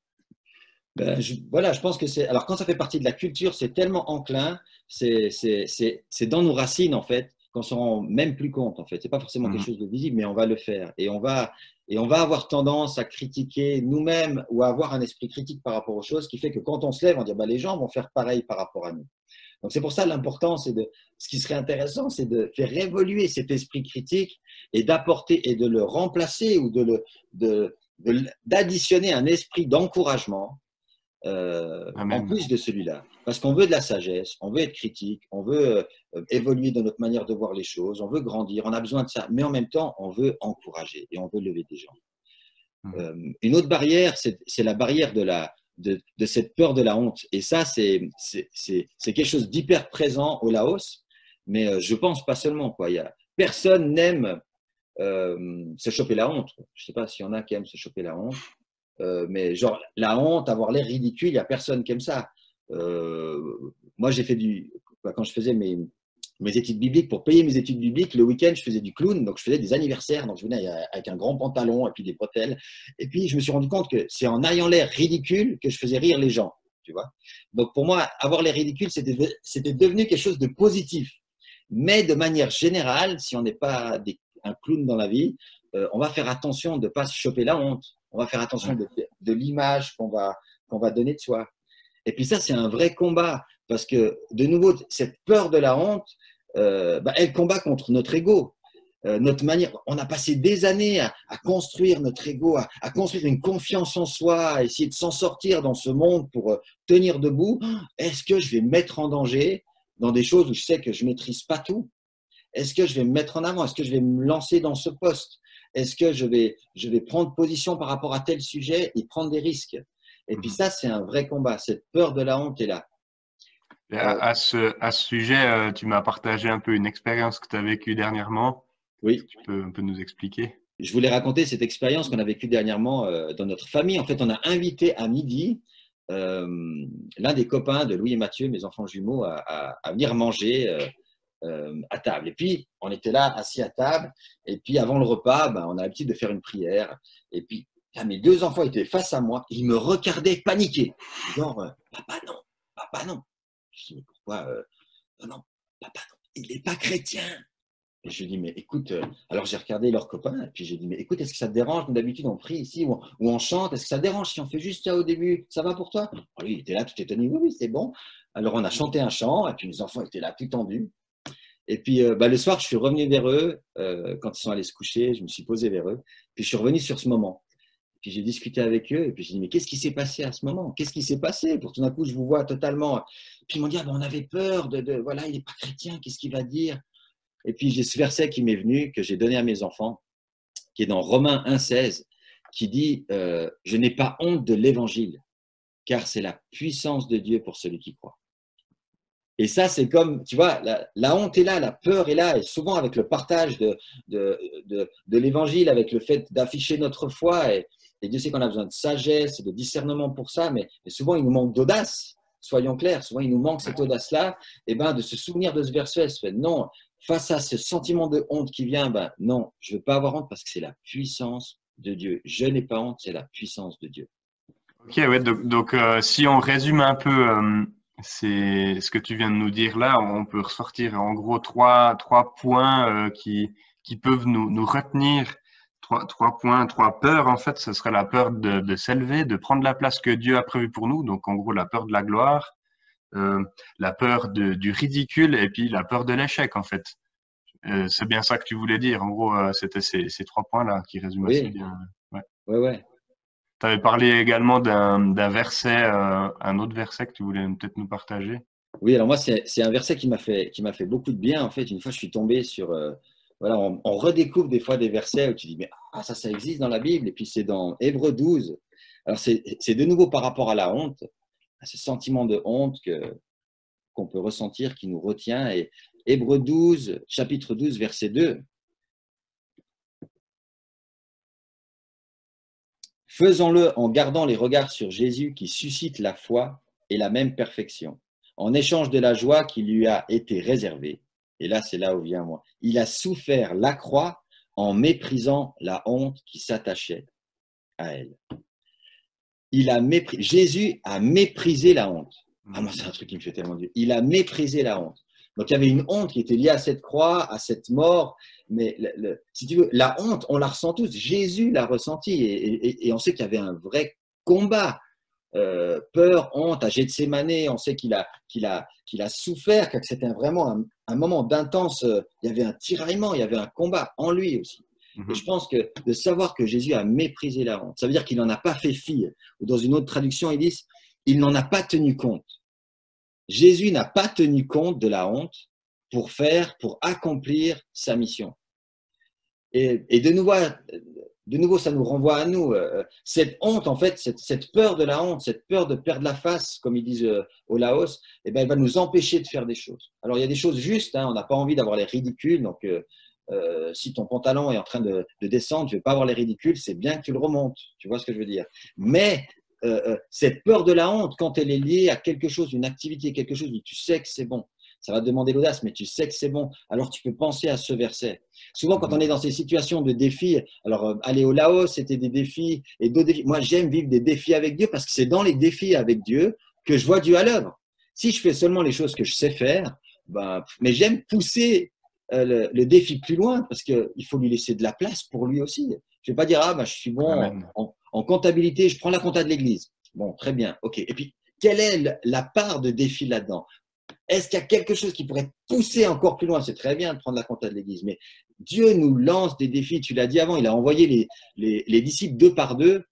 voilà, je pense que c'est. Alors, quand ça fait partie de la culture, c'est tellement enclin, c'est dans nos racines, en fait, qu'on s'en rend même plus compte, en fait. C'est pas forcément quelque Mhm. chose de visible, mais on va le faire. Et on va avoir tendance à critiquer nous-mêmes ou à avoir un esprit critique par rapport aux choses, qui fait que quand on se lève, on dit bah, les gens vont faire pareil par rapport à nous. Donc, c'est pour ça l'important, ce qui serait intéressant, c'est de faire évoluer cet esprit critique et d'apporter et de le remplacer ou d'additionner un esprit d'encouragement en Amen. plus de celui-là. Parce qu'on veut de la sagesse, on veut être critique, on veut évoluer dans notre manière de voir les choses, on veut grandir, on a besoin de ça, mais en même temps, on veut encourager et on veut lever des gens. Mhm. Une autre barrière, c'est la barrière de cette peur de la honte. Et ça, c'est quelque chose d'hyper présent au Laos, mais je pense pas seulement. Quoi. Personne n'aime se choper la honte. Je ne sais pas s'il y en a qui aiment se choper la honte. Mais genre, la honte, avoir l'air ridicule, il n'y a personne qui aime ça. Moi, j'ai fait quand je faisais mes études bibliques, pour payer mes études bibliques, le week-end, je faisais du clown, donc je faisais des anniversaires, donc je venais avec un grand pantalon et puis des bretelles. Et puis, je me suis rendu compte que c'est en ayant l'air ridicule que je faisais rire les gens, tu vois. Donc, pour moi, avoir l'air ridicule, c'était devenu quelque chose de positif. Mais de manière générale, si on n'est pas un clown dans la vie, on va faire attention de ne pas se choper la honte. On va faire attention Ouais. de l'image qu'on va donner de soi. Et puis ça, c'est un vrai combat, parce que, de nouveau, cette peur de la honte, elle combat contre notre ego. Notre manière, on a passé des années à construire notre ego, à construire une confiance en soi, à essayer de s'en sortir dans ce monde pour tenir debout. Est-ce que je vais me mettre en danger dans des choses où je sais que je ne maîtrise pas tout? Est-ce que je vais me mettre en avant? Est-ce que je vais me lancer dans ce poste? Est-ce que je vais prendre position par rapport à tel sujet et prendre des risques? Et puis Mhm. ça, c'est un vrai combat. Cette peur de la honte est là. Et Euh, à ce sujet, tu m'as partagé un peu une expérience que tu as vécue dernièrement. Est-ce oui, que tu peux un peu nous expliquer? je voulais raconter cette expérience qu'on a vécue dernièrement dans notre famille. En fait, on a invité à midi l'un des copains de Louis et Mathieu, mes enfants jumeaux, à venir manger à table. Et puis, on était là, assis à table. Et puis, avant le repas, on a l'habitude de faire une prière. Et puis, là, mes deux enfants étaient face à moi. Ils me regardaient paniqués. Genre, papa, non, papa, non. Je dis, mais pourquoi non, non, papa, non, il n'est pas chrétien. Et je lui dis, mais écoute, alors j'ai regardé leurs copains, et puis j'ai dit, mais écoute, est-ce que ça te dérange? D'habitude, on prie ici ou on chante. Est-ce que ça te dérange si on fait juste ça au début? Ça va pour toi? Alors, lui, il était là, tout étonné. Oui, oui, c'est bon. Alors, on a chanté un chant, et puis les enfants étaient là, tout tendus. Et puis, le soir, je suis revenu vers eux, quand ils sont allés se coucher, je me suis posé vers eux. Puis, je suis revenu sur ce moment. Puis, j'ai discuté avec eux, et puis j'ai dit, mais qu'est-ce qui s'est passé à ce moment? Qu'est-ce qui s'est passé? Pour tout d'un coup, je vous vois totalement. Puis, ils m'ont dit, ah, on avait peur voilà, il n'est pas chrétien, qu'est-ce qu'il va dire? Et puis, j'ai ce verset qui m'est venu, que j'ai donné à mes enfants, qui est dans Romains 1,16, qui dit je n'ai pas honte de l'évangile, car c'est la puissance de Dieu pour celui qui croit. Et ça, c'est comme, tu vois, la honte est là, la peur est là, et souvent avec le partage de l'évangile, avec le fait d'afficher notre foi, et Dieu sait qu'on a besoin de sagesse et de discernement pour ça, mais souvent il nous manque d'audace, soyons clairs, souvent il nous manque cette audace-là, et de se souvenir de ce verset, se fait non, face à ce sentiment de honte qui vient, non, je ne veux pas avoir honte parce que c'est la puissance de Dieu. Je n'ai pas honte, c'est la puissance de Dieu. Ok, ouais, donc si on résume un peu c'est ce que tu viens de nous dire là, on peut ressortir en gros trois points qui peuvent nous retenir. Trois points, trois peurs en fait. Ce serait la peur de s'élever, de prendre la place que Dieu a prévue pour nous. Donc en gros la peur de la gloire, la peur du ridicule et puis la peur de l'échec en fait. C'est bien ça que tu voulais dire. En gros, c'était ces trois points-là qui résument assez Oui, bien. Ouais. ouais, ouais. Tu avais parlé également d'un verset, un autre verset que tu voulais peut-être nous partager. Oui, alors moi, c'est un verset qui m'a fait beaucoup de bien. En fait, une fois, je suis tombé sur. Voilà, on redécouvre des fois des versets où tu dis, mais ça existe dans la Bible. Et puis, c'est dans Hébreux 12. Alors, c'est de nouveau par rapport à la honte, à ce sentiment de honte qu'on peut ressentir, qui nous retient. Et Hébreux 12, chapitre 12, verset 2. Faisons-le en gardant les regards sur Jésus qui suscite la foi et la même perfection, en échange de la joie qui lui a été réservée. Et là, c'est là où vient moi. Il a souffert la croix en méprisant la honte qui s'attachait à elle. Jésus a méprisé la honte. Ah, moi, c'est un truc qui me fait tellement dur. Il a méprisé la honte. Donc, il y avait une honte qui était liée à cette croix, à cette mort. Mais si tu veux, la honte, on la ressent tous. Jésus l'a ressenti. Et on sait qu'il y avait un vrai combat. Peur, honte, à Gethsémane, on sait qu'il a souffert, que c'était vraiment un moment d'intense. Il y avait un tiraillement, il y avait un combat en lui aussi. Et je pense que de savoir que Jésus a méprisé la honte, ça veut dire qu'il n'en a pas fait fi. Ou dans une autre traduction, ils disent il n'en a pas tenu compte. Jésus n'a pas tenu compte de la honte pour accomplir sa mission. Et de nouveau, ça nous renvoie à nous. Cette honte, en fait, cette peur de la honte, cette peur de perdre la face, comme ils disent au Laos, eh ben, elle va nous empêcher de faire des choses. Alors, il y a des choses justes, hein, on n'a pas envie d'avoir les ridicules. Donc, si ton pantalon est en train de descendre, tu ne veux pas avoir les ridicules, c'est bien que tu le remontes. Tu vois ce que je veux dire? Mais cette peur de la honte, quand elle est liée à quelque chose, une activité, quelque chose où tu sais que c'est bon, ça va demander l'audace, mais tu sais que c'est bon, alors tu peux penser à ce verset. Souvent, quand on est dans ces situations de défis, alors aller au Laos, c'était des défis et d'autres défis. Moi, j'aime vivre des défis avec Dieu parce que c'est dans les défis avec Dieu que je vois Dieu à l'œuvre. Si je fais seulement les choses que je sais faire, mais j'aime pousser le défi plus loin parce qu'il faut lui laisser de la place pour lui aussi. Je ne vais pas dire, je suis bon en comptabilité, je prends la compta de l'église. Bon, très bien, ok. Et puis, quelle est la part de défi là-dedans? Est-ce qu'il y a quelque chose qui pourrait pousser encore plus loin? C'est très bien de prendre la compta de l'église, mais Dieu nous lance des défis. Tu l'as dit avant, il a envoyé les disciples deux par deux.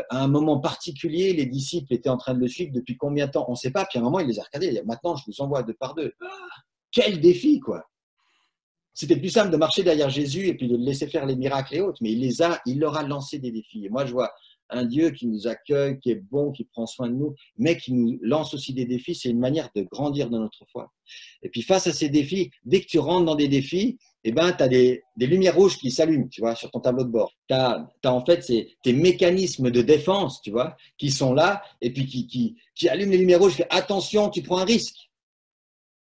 À un moment particulier, les disciples étaient en train de le suivre depuis combien de temps? On ne sait pas. Puis à un moment, il les a regardés. Il dit, maintenant, je vous envoie deux par deux. Quel défi, quoi! C'était plus simple de marcher derrière Jésus et puis de le laisser faire les miracles et autres, mais il leur a lancé des défis. Et moi, je vois un Dieu qui nous accueille, qui est bon, qui prend soin de nous, mais qui nous lance aussi des défis. C'est une manière de grandir dans notre foi. Et puis face à ces défis, dès que tu rentres dans des défis, tu as des lumières rouges qui s'allument, tu vois, sur ton tableau de bord. Tu as en fait tes mécanismes de défense, tu vois, qui sont là et puis qui allument les lumières rouges. Fais attention, tu prends un risque.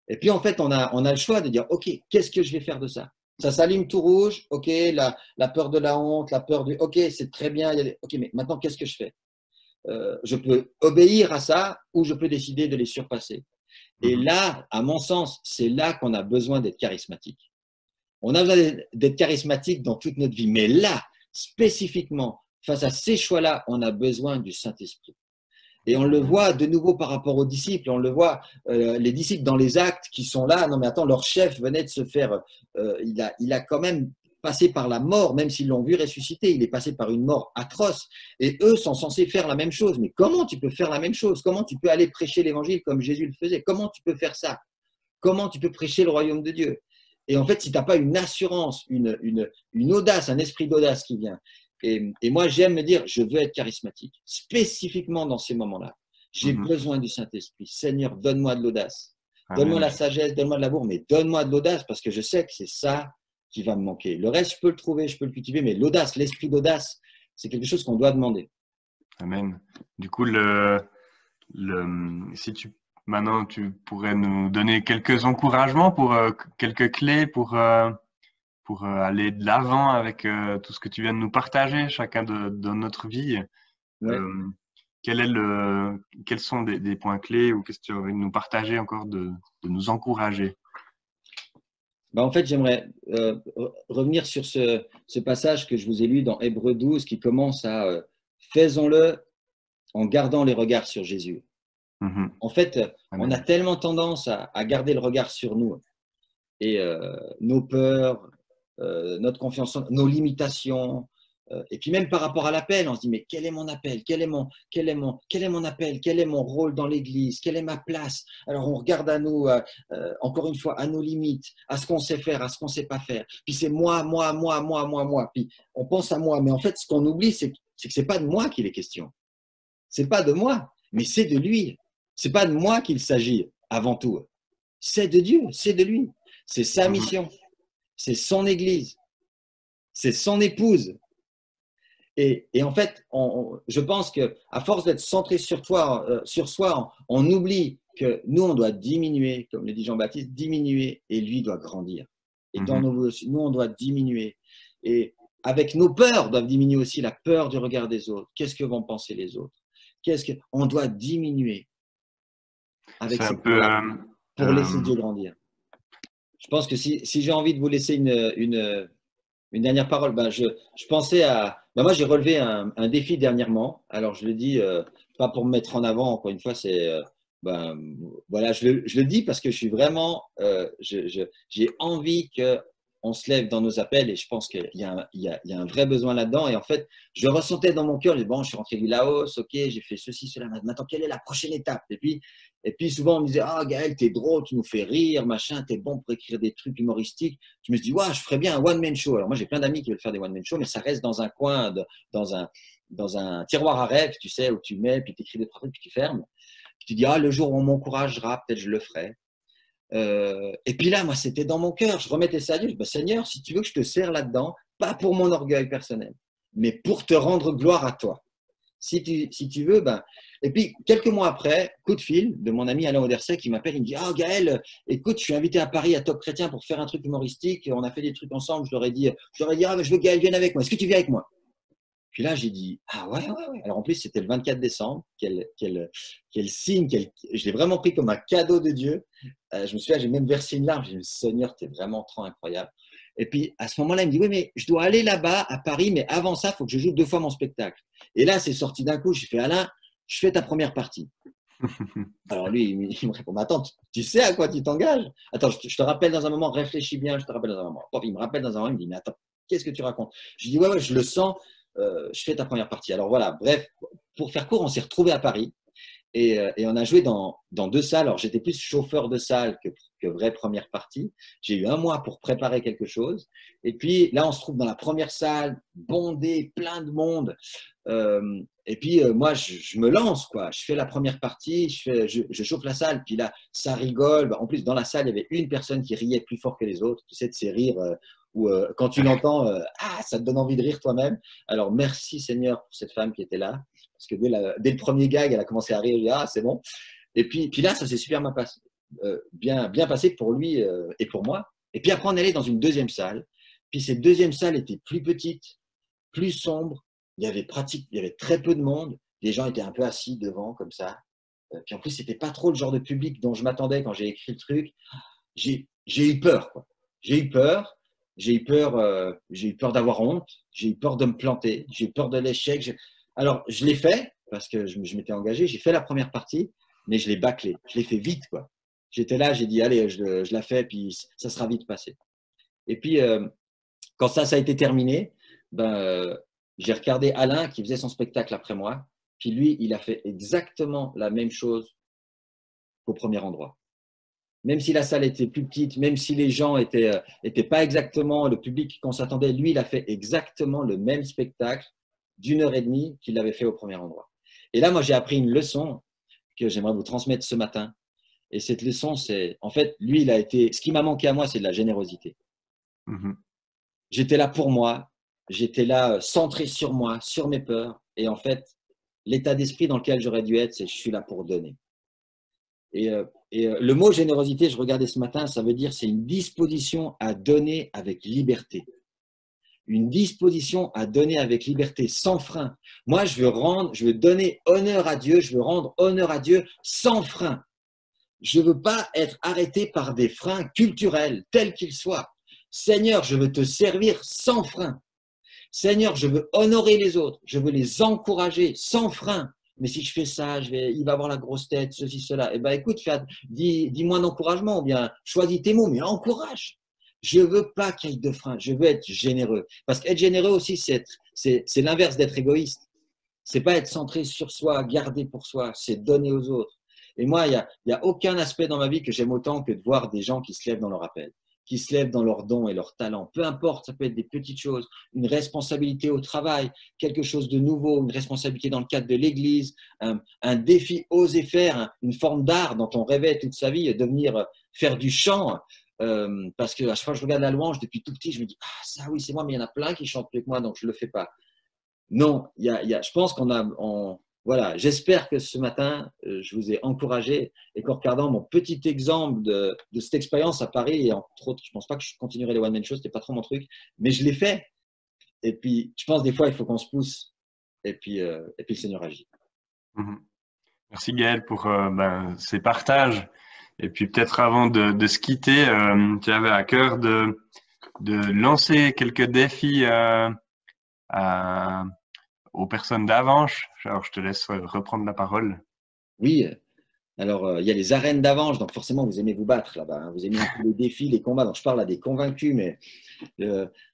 Et puis en fait, on a le choix de dire, ok, qu'est-ce que je vais faire de ça? Ça s'allume tout rouge, ok, la peur de la honte, la peur du, ok, c'est très bien, ok, mais maintenant, qu'est-ce que je fais? Je peux obéir à ça ou je peux décider de les surpasser. Et là, à mon sens, c'est là qu'on a besoin d'être charismatique. On a besoin d'être charismatique dans toute notre vie, mais là, spécifiquement, face à ces choix-là, on a besoin du Saint-Esprit. Et on le voit de nouveau par rapport aux disciples, on le voit, les disciples dans les actes qui sont là, non mais attends, leur chef venait de se faire, il a quand même passé par la mort, même s'ils l'ont vu ressusciter, il est passé par une mort atroce, et eux sont censés faire la même chose. Mais comment tu peux faire la même chose? Comment tu peux aller prêcher l'évangile comme Jésus le faisait? Comment tu peux faire ça? Comment tu peux prêcher le royaume de Dieu? Et en fait, si tu n'as pas une assurance, une audace, un esprit d'audace qui vient, et moi, j'aime me dire, je veux être charismatique, spécifiquement dans ces moments-là. J'ai besoin du Saint-Esprit. Seigneur, donne-moi de l'audace. Donne-moi la sagesse, donne-moi de l'amour, mais donne-moi de l'audace parce que je sais que c'est ça qui va me manquer. Le reste, je peux le trouver, je peux le cultiver, mais l'audace, l'esprit d'audace, c'est quelque chose qu'on doit demander. Amen. Du coup, si maintenant tu pourrais nous donner quelques encouragements pour quelques clés pour aller de l'avant avec tout ce que tu viens de nous partager, chacun de notre vie. Ouais. Quels sont des points clés ou qu'est-ce que tu as envie de nous partager encore, de nous encourager? En fait, j'aimerais revenir sur ce passage que je vous ai lu dans Hébreux 12 qui commence à faisons-le en gardant les regards sur Jésus. En fait, on a tellement tendance à garder le regard sur nous et nos peurs, notre confiance, nos limitations, et puis même par rapport à l'appel, on se dit mais quel est mon appel, quel est mon appel, quel est mon rôle dans l'Église, quelle est ma place? Alors on regarde à nous, encore une fois, à nos limites, à ce qu'on sait faire, à ce qu'on sait pas faire. Puis c'est moi. Puis on pense à moi, mais en fait ce qu'on oublie, c'est que c'est pas de moi qu'il est question. C'est pas de moi, mais c'est de lui. C'est pas de moi qu'il s'agit avant tout. C'est de Dieu, c'est de lui. C'est sa mission. C'est son Église, c'est son épouse. Et en fait, je pense qu'à force d'être centré sur soi, on oublie que nous, on doit diminuer, comme le dit Jean-Baptiste, diminuer et lui doit grandir. Et dans nous, on doit diminuer. Et avec nos peurs, doivent diminuer aussi la peur du regard des autres. Qu'est-ce que vont penser les autres? On doit diminuer avec C'est un ces peu. peurs pour laisser Dieu grandir. Je pense que si j'ai envie de vous laisser une dernière parole, je pensais à… moi, j'ai relevé un défi dernièrement. Alors, je le dis pas pour me mettre en avant, encore une fois, c'est… voilà, je le dis parce que je suis vraiment… j'ai envie qu'on se lève dans nos appels et je pense qu'il y a un vrai besoin là-dedans. Et en fait, je ressentais dans mon cœur, bon, je suis rentré du Laos, ok, j'ai fait ceci, cela, maintenant, quelle est la prochaine étape? Et puis souvent, on me disait, ah, Gaël, t'es drôle, tu nous fais rire, machin, t'es bon pour écrire des trucs humoristiques. Je me suis dit, ouais, je ferais bien un one-man show. Alors moi, j'ai plein d'amis qui veulent faire des one-man shows, mais ça reste dans un coin, dans un tiroir à rêve, tu sais, où tu mets, puis tu écris des trucs, puis tu fermes. Puis tu dis, ah, le jour où on m'encouragera, peut-être je le ferai. Et puis là, moi, c'était dans mon cœur. Je remettais ça à Dieu. Je dis, Seigneur, si tu veux que je te sers là-dedans, pas pour mon orgueil personnel, mais pour te rendre gloire à toi. Si tu veux, Et puis, quelques mois après, coup de fil de mon ami Alain Auderset qui m'appelle, il me dit, ah, Gaël, écoute, je suis invité à Paris à Top Chrétien pour faire un truc humoristique. On a fait des trucs ensemble. Je leur ai dit, ah, je veux que Gaël vienne avec moi. Est-ce que tu viens avec moi? Puis là, j'ai dit, ah ouais. Alors en plus, c'était le 24 décembre. Quel signe. Je l'ai vraiment pris comme un cadeau de Dieu. Je me souviens, j'ai même versé une larme. J'ai dit, Seigneur, tu es vraiment trop incroyable. Et puis, à ce moment-là, il me dit, oui, mais je dois aller là-bas, à Paris, mais avant ça, il faut que je joue 2 fois mon spectacle. Et là, c'est sorti d'un coup. J'ai fait, Alain, je fais ta première partie. Alors lui, il me répond, mais attends, tu sais à quoi tu t'engages? Attends, je te rappelle dans un moment, réfléchis bien, je te rappelle dans un moment. Il me rappelle dans un moment, il me dit, mais attends, qu'est-ce que tu racontes? Je dis, ouais, je le sens, je fais ta première partie. Alors voilà, bref, pour faire court, on s'est retrouvés à Paris. Et on a joué dans 2 salles. Alors, j'étais plus chauffeur de salle que vraie première partie. J'ai eu 1 mois pour préparer quelque chose. Et puis, là, on se trouve dans la première salle, bondée, plein de monde. Et puis, moi, je me lance, quoi. Je fais la première partie, je chauffe la salle. Puis là, ça rigole. En plus, dans la salle, il y avait une personne qui riait plus fort que les autres. Tu sais, de ces rires où, quand tu l'entends, ça te donne envie de rire toi-même. Alors, merci Seigneur pour cette femme qui était là. Parce que dès le premier gag, elle a commencé à rire. Je dis, ah, c'est bon. Et puis là, ça s'est super bien passé pour lui et pour moi. Et puis après, on est allé dans une 2e salle. Puis cette 2e salle était plus petite, plus sombre. Il y avait très peu de monde. Les gens étaient un peu assis devant, comme ça. Puis en plus, c'était pas trop le genre de public dont je m'attendais quand j'ai écrit le truc. J'ai eu peur, quoi. J'ai eu peur d'avoir honte. J'ai eu peur de me planter. J'ai eu peur de l'échec. Alors, je l'ai fait parce que je m'étais engagé. J'ai fait la première partie, mais je l'ai bâclé. Je l'ai fait vite, quoi. J'étais là, j'ai dit, allez, je la fais, puis ça sera vite passé. Et puis, quand ça a été terminé, j'ai regardé Alain qui faisait son spectacle après moi. Puis lui, il a fait exactement la même chose qu'au premier endroit. Même si la salle était plus petite, même si les gens étaient pas exactement le public qu'on s'attendait, lui, il a fait exactement le même spectacle d'1h30 qu'il avait fait au premier endroit. Et là, moi, j'ai appris une leçon que j'aimerais vous transmettre ce matin. Et cette leçon, c'est, en fait, lui, ce qui m'a manqué à moi, c'est de la générosité. J'étais là pour moi, j'étais là centré sur moi, sur mes peurs. Et en fait, l'état d'esprit dans lequel j'aurais dû être, c'est je suis là pour donner. Et le mot générosité, je regardais ce matin, ça veut dire c'est une disposition à donner avec liberté. Une disposition à donner avec liberté, sans frein. Moi, je veux donner honneur à Dieu, je veux rendre honneur à Dieu sans frein. Je ne veux pas être arrêté par des freins culturels, tels qu'ils soient. Seigneur, je veux te servir sans frein. Seigneur, je veux honorer les autres, je veux les encourager sans frein. Mais si je fais ça, il va avoir la grosse tête, ceci, cela. Eh bien, écoute, dis-moi d'encouragement, ou bien choisis tes mots, mais encourage. Je ne veux pas qu'il y ait de frein, je veux être généreux. Parce qu'être généreux aussi, c'est l'inverse d'être égoïste. Ce n'est pas être centré sur soi, garder pour soi, c'est donner aux autres. Et moi, il n'y a aucun aspect dans ma vie que j'aime autant que de voir des gens qui se lèvent dans leur appel, qui se lèvent dans leurs dons et leurs talents. Peu importe, ça peut être des petites choses, une responsabilité au travail, quelque chose de nouveau, une responsabilité dans le cadre de l'église, un défi osé faire, une forme d'art dont on rêvait toute sa vie, devenir faire du chant. Parce que à chaque fois que je regarde la louange depuis tout petit, je me dis, ah ça oui, c'est moi, mais il y en a plein qui chantent plus que moi, donc je ne le fais pas. Non, je pense voilà, j'espère que ce matin, je vous ai encouragé et qu'en regardant mon petit exemple de cette expérience à Paris, et entre autres, je ne pense pas que je continuerai les one-man shows, ce n'était pas trop mon truc, mais je l'ai fait. Et puis, je pense des fois, il faut qu'on se pousse et puis le Seigneur agit. Merci Gaël pour ces partages. Et puis peut-être avant de se quitter, tu avais à cœur de lancer quelques défis aux personnes d'Avanche. Alors je te laisse reprendre la parole. Oui, alors il y a les arènes d'Avanche, donc forcément vous aimez vous battre là-bas, hein. Vous aimez un peu les défis, les combats, donc je parle à des convaincus, mais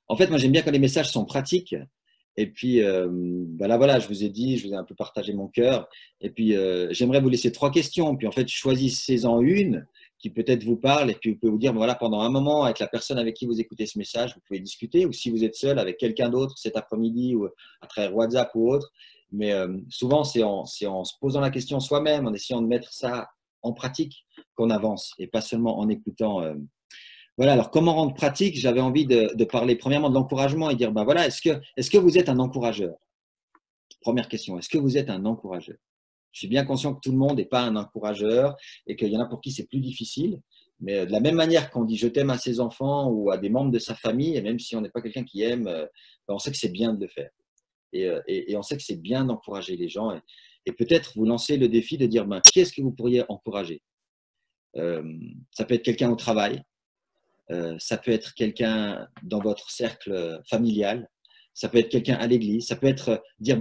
en fait moi j'aime bien quand les messages sont pratiques. Et puis là voilà, je vous ai un peu partagé mon cœur. Et puis j'aimerais vous laisser 3 questions. Puis en fait, choisissez-en une qui peut-être vous parle. Et puis vous pouvez vous dire, voilà, pendant un moment, avec la personne avec qui vous écoutez ce message, vous pouvez discuter. Ou si vous êtes seul avec quelqu'un d'autre cet après-midi ou à travers WhatsApp ou autre. Mais souvent, c'est en se posant la question soi-même, en essayant de mettre ça en pratique qu'on avance et pas seulement en écoutant. Voilà, alors comment rendre pratique? J'avais envie de parler premièrement de l'encouragement et dire, ben voilà, est-ce que vous êtes un encourageur? Première question, est-ce que vous êtes un encourageur? Je suis bien conscient que tout le monde n'est pas un encourageur et qu'il y en a pour qui c'est plus difficile. Mais de la même manière qu'on dit je t'aime à ses enfants ou à des membres de sa famille, et même si on n'est pas quelqu'un qui aime, on sait que c'est bien de le faire. Et on sait que c'est bien d'encourager les gens. Et peut-être vous lancer le défi de dire, ben, qui est-ce que vous pourriez encourager? Ça peut être quelqu'un au travail. Ça peut être quelqu'un dans votre cercle familial, ça peut être quelqu'un à l'église, ça peut être dire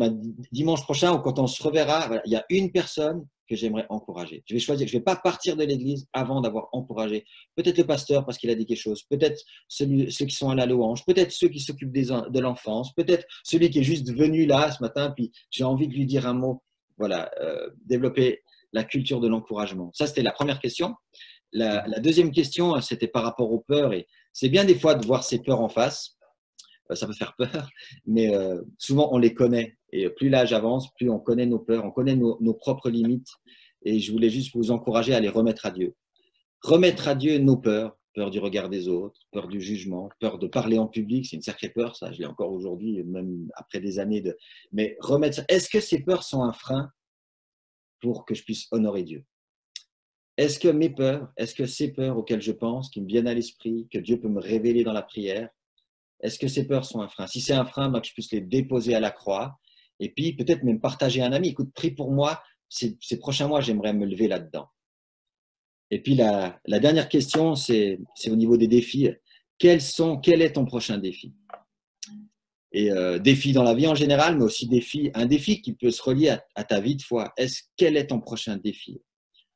dimanche prochain ou quand on se reverra, voilà, il y a une personne que j'aimerais encourager. Je vais choisir, je ne vais pas partir de l'église avant d'avoir encouragé peut-être le pasteur parce qu'il a dit quelque chose, peut-être ceux qui sont à la louange, peut-être ceux qui s'occupent de l'enfance, peut-être celui qui est juste venu là ce matin, puis j'ai envie de lui dire un mot. Voilà, développer la culture de l'encouragement. Ça, c'était la première question. La deuxième question, c'était par rapport aux peurs. Et c'est bien des fois de voir ces peurs en face. Ça peut faire peur, mais souvent on les connaît. Et plus l'âge avance, plus on connaît nos peurs, on connaît nos propres limites. Et je voulais juste vous encourager à les remettre à Dieu. Remettre à Dieu nos peurs, peur du regard des autres, peur du jugement, peur de parler en public. C'est une sacrée peur, ça. Je l'ai encore aujourd'hui, même après des années de. Mais remettre ça. Est-ce que ces peurs sont un frein pour que je puisse honorer Dieu? Est-ce que mes peurs, est-ce que ces peurs auxquelles je pense, qui me viennent à l'esprit, que Dieu peut me révéler dans la prière, est-ce que ces peurs sont un frein? Si c'est un frein, que je puisse les déposer à la croix et puis peut-être même partager à un ami. Écoute, prie pour moi, ces prochains mois, j'aimerais me lever là-dedans. Et puis la dernière question, c'est au niveau des défis. Quel est ton prochain défi? Et défi dans la vie en général, mais aussi un défi qui peut se relier à ta vie de foi. Quel est ton prochain défi?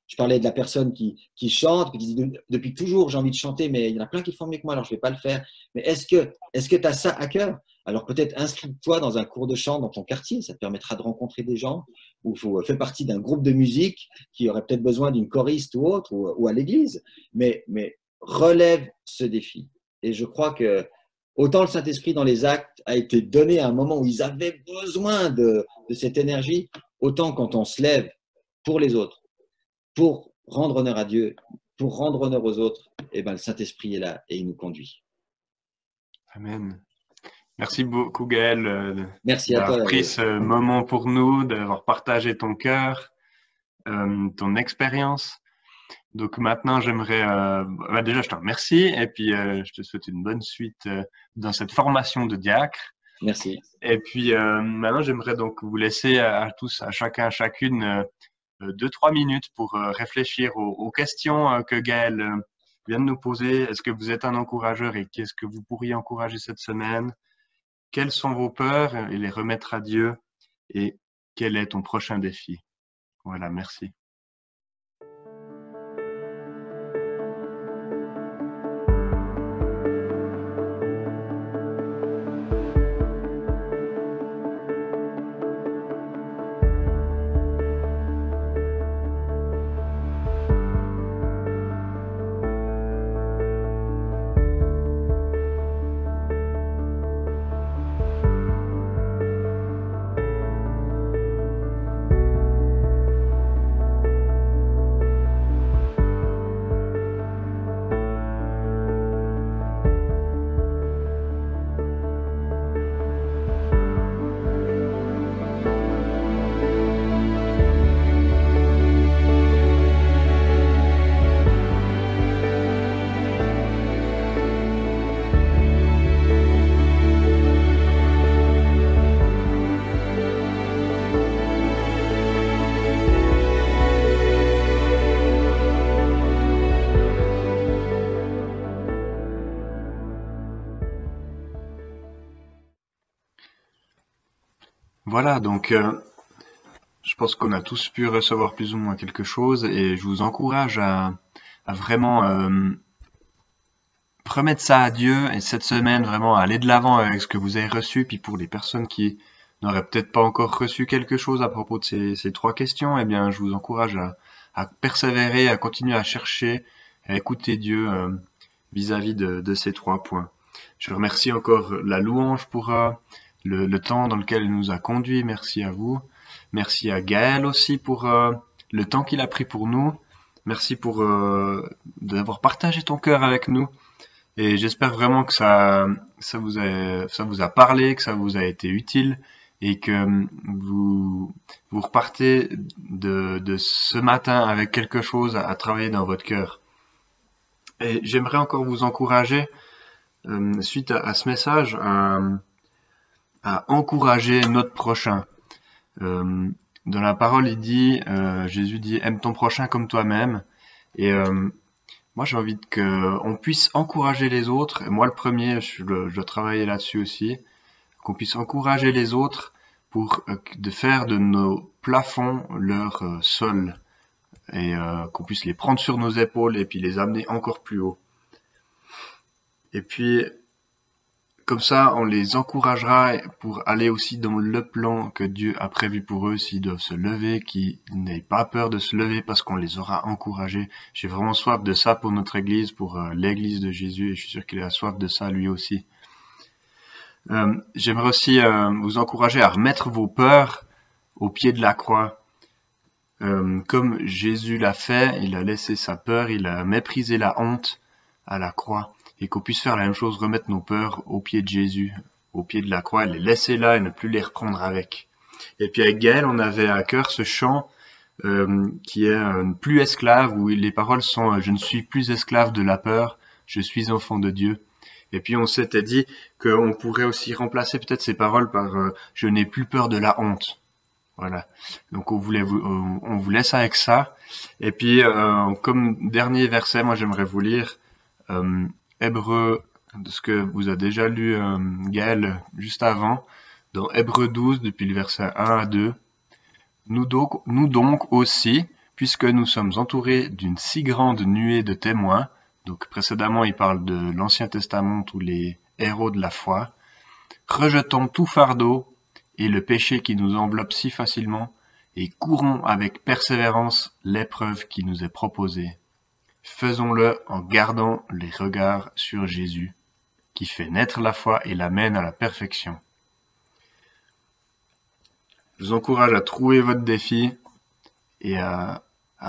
Je parlais de la personne qui chante, qui dit depuis toujours j'ai envie de chanter, mais il y en a plein qui font mieux que moi, alors je ne vais pas le faire. Mais est-ce que tu as ça à cœur? Alors peut-être inscris-toi dans un cours de chant dans ton quartier, ça te permettra de rencontrer des gens, ou fais partie d'un groupe de musique qui aurait peut-être besoin d'une choriste ou autre, ou à l'église. Mais relève ce défi. Et je crois que autant le Saint-Esprit dans les actes a été donné à un moment où ils avaient besoin de cette énergie, autant quand on se lève pour les autres, pour rendre honneur à Dieu, pour rendre honneur aux autres, le Saint-Esprit est là et il nous conduit. Amen. Merci beaucoup Gaël d'avoir pris ce moment pour nous, d'avoir partagé ton cœur, ton expérience. Donc maintenant, j'aimerais… déjà, je te remercie et puis je te souhaite une bonne suite dans cette formation de diacre. Merci. Et puis maintenant, j'aimerais donc vous laisser à tous, à chacun, à chacune, 2-3 minutes pour réfléchir aux questions que Gaël vient de nous poser. Est-ce que vous êtes un encourageur et qu'est-ce que vous pourriez encourager cette semaine? Quelles sont vos peurs et les remettre à Dieu? Et quel est ton prochain défi? Voilà, merci. Voilà, donc je pense qu'on a tous pu recevoir plus ou moins quelque chose et je vous encourage à vraiment remettre ça à Dieu et cette semaine vraiment à aller de l'avant avec ce que vous avez reçu. Puis pour les personnes qui n'auraient peut-être pas encore reçu quelque chose à propos de ces 3 questions, eh bien je vous encourage à persévérer, à continuer à chercher, à écouter Dieu vis-à-vis de ces 3 points. Je remercie encore la louange pour le temps dans lequel il nous a conduits. Merci à vous. Merci à Gaël aussi pour le temps qu'il a pris pour nous. Merci pour d'avoir partagé ton cœur avec nous. Et j'espère vraiment que ça vous a parlé, que ça vous a été utile et que vous repartez de ce matin avec quelque chose à travailler dans votre cœur. Et j'aimerais encore vous encourager, suite à ce message, à encourager notre prochain. Dans la parole, il dit, Jésus dit, aime ton prochain comme toi-même. Et moi, j'ai envie qu'on puisse encourager les autres. Et moi, le premier, je dois travailler là-dessus aussi. Qu'on puisse encourager les autres pour de faire de nos plafonds leur sol. Et qu'on puisse les prendre sur nos épaules et puis les amener encore plus haut. Et puis, comme ça, on les encouragera pour aller aussi dans le plan que Dieu a prévu pour eux s'ils doivent se lever, qu'ils n'aient pas peur de se lever parce qu'on les aura encouragés. J'ai vraiment soif de ça pour notre Église, pour l'Église de Jésus, et je suis sûr qu'il a soif de ça lui aussi. J'aimerais aussi vous encourager à remettre vos peurs au pied de la croix. Comme Jésus l'a fait, il a laissé sa peur, il a méprisé la honte à la croix. Et qu'on puisse faire la même chose, remettre nos peurs au pied de Jésus, au pied de la croix, les laisser là et ne plus les reprendre avec. Et puis avec Gaël, on avait à cœur ce chant qui est plus esclave, où les paroles sont « Je ne suis plus esclave de la peur, je suis enfant de Dieu ». Et puis on s'était dit qu'on pourrait aussi remplacer peut-être ces paroles par « Je n'ai plus peur de la honte ». Voilà. Donc on vous laisse avec ça. Et puis comme dernier verset, moi j'aimerais vous lire Hébreux, de ce que vous a déjà lu Gaël juste avant, dans Hébreux 12, depuis le verset 1 à 2. Nous donc aussi, puisque nous sommes entourés d'une si grande nuée de témoins, donc précédemment il parle de l'Ancien Testament, tous les héros de la foi, rejetons tout fardeau et le péché qui nous enveloppe si facilement, et courons avec persévérance l'épreuve qui nous est proposée. Faisons-le en gardant les regards sur Jésus, qui fait naître la foi et l'amène à la perfection. Je vous encourage à trouver votre défi et à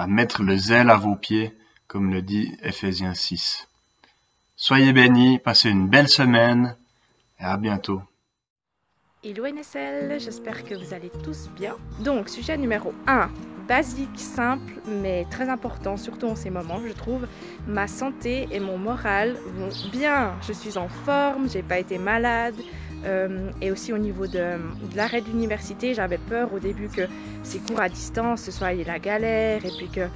mettre le zèle à vos pieds, comme le dit Ephésiens 6. Soyez bénis, passez une belle semaine et à bientôt. Hello NSL, j'espère que vous allez tous bien. Donc, sujet numéro 1. Basique, simple, mais très important, surtout en ces moments, je trouve. Ma santé et mon moral vont bien. Je suis en forme, j'ai pas été malade. Et aussi au niveau de l'arrêt d'université, j'avais peur au début que ces cours à distance, ce soit la galère et puis que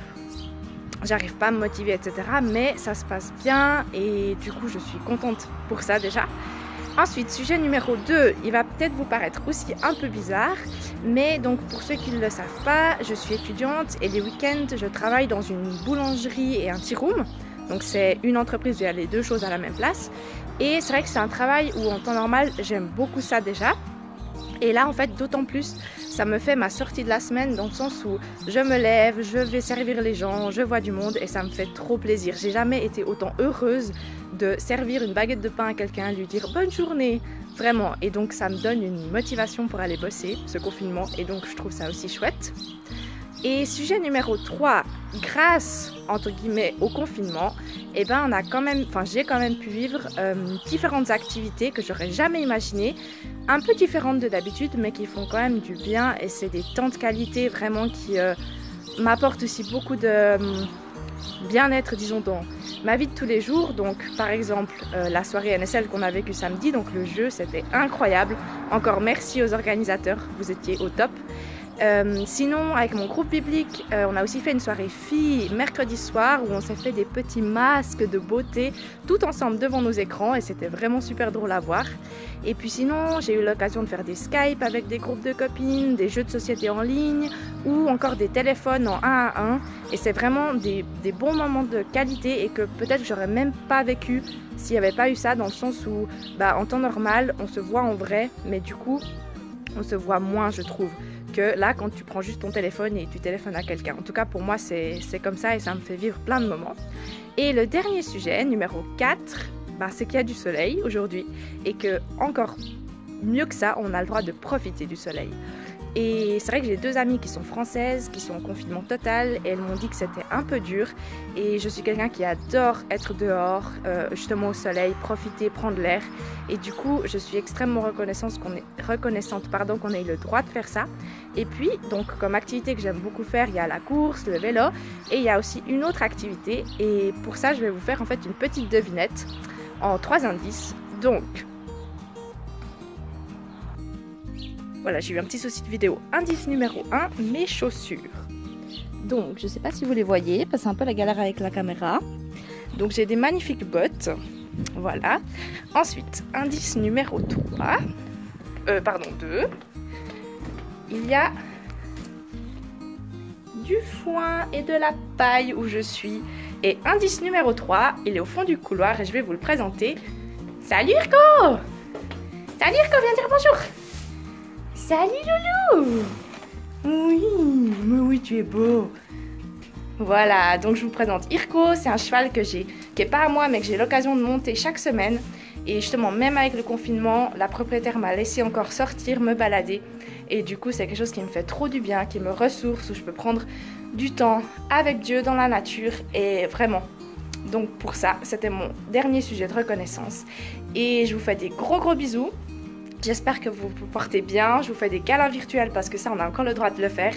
j'arrive pas à me motiver, etc. Mais ça se passe bien et du coup, je suis contente pour ça déjà. Ensuite, sujet numéro 2, il va peut-être vous paraître aussi un peu bizarre, mais donc pour ceux qui ne le savent pas, je suis étudiante et les week-ends, je travaille dans une boulangerie et un tea room. Donc c'est une entreprise où il y a les deux choses à la même place. Et c'est vrai que c'est un travail où en temps normal, j'aime beaucoup ça déjà. Et là, en fait, d'autant plus, ça me fait ma sortie de la semaine dans le sens où je me lève, je vais servir les gens, je vois du monde et ça me fait trop plaisir. J'ai jamais été autant heureuse de servir une baguette de pain à quelqu'un, lui dire bonne journée, vraiment. Et donc ça me donne une motivation pour aller bosser, ce confinement, et donc je trouve ça aussi chouette. Et sujet numéro 3, grâce entre guillemets au confinement, eh ben on a quand même, j'ai quand même pu vivre différentes activités que j'aurais jamais imaginées, un peu différentes de d'habitude, mais qui font quand même du bien et c'est des temps de qualité vraiment qui m'apportent aussi beaucoup de bien-être, disons, dans ma vie de tous les jours. Donc par exemple la soirée NSL qu'on a vécue samedi, donc le jeu c'était incroyable, encore merci aux organisateurs, vous étiez au top. Sinon, avec mon groupe biblique, on a aussi fait une soirée filles mercredi soir où on s'est fait des petits masques de beauté tout ensemble devant nos écrans et c'était vraiment super drôle à voir. Et puis sinon, j'ai eu l'occasion de faire des Skype avec des groupes de copines, des jeux de société en ligne ou encore des téléphones en 1 à 1. Et c'est vraiment des bons moments de qualité et que peut-être j'aurais même pas vécu s'il n'y avait pas eu ça, dans le sens où en temps normal, on se voit en vrai, mais du coup, on se voit moins, je trouve, que là quand tu prends juste ton téléphone et tu téléphones à quelqu'un. En tout cas, pour moi, c'est comme ça et ça me fait vivre plein de moments. Et le dernier sujet, numéro 4, c'est qu'il y a du soleil aujourd'hui et que, encore mieux que ça, on a le droit de profiter du soleil. Et c'est vrai que j'ai 2 amies qui sont françaises, qui sont en confinement total, et elles m'ont dit que c'était un peu dur. Et je suis quelqu'un qui adore être dehors, justement au soleil, profiter, prendre l'air. Et du coup, je suis extrêmement reconnaissante qu'on ait eu le droit de faire ça. Et puis, donc, comme activité que j'aime beaucoup faire, il y a la course, le vélo, et il y a aussi une autre activité. Et pour ça, je vais vous faire en fait une petite devinette en 3 indices. Donc, voilà, j'ai eu un petit souci de vidéo. Indice numéro 1, mes chaussures. Donc, je ne sais pas si vous les voyez, parce que c'est un peu la galère avec la caméra. Donc, j'ai des magnifiques bottes. Voilà. Ensuite, indice numéro 3. 2. Il y a du foin et de la paille où je suis. Et indice numéro 3, il est au fond du couloir et je vais vous le présenter. Salut Irko! Salut Irko, viens dire bonjour! Salut Loulou! Oui, mais oui, tu es beau. Voilà, donc je vous présente Irko, c'est un cheval qui est pas à moi, mais que j'ai l'occasion de monter chaque semaine. Et justement, même avec le confinement, la propriétaire m'a laissé encore sortir, me balader. Et du coup, c'est quelque chose qui me fait trop du bien, qui me ressource, où je peux prendre du temps avec Dieu dans la nature. Et vraiment, donc pour ça, c'était mon dernier sujet de reconnaissance. Et je vous fais des gros bisous. J'espère que vous vous portez bien, je vous fais des câlins virtuels parce que ça on a encore le droit de le faire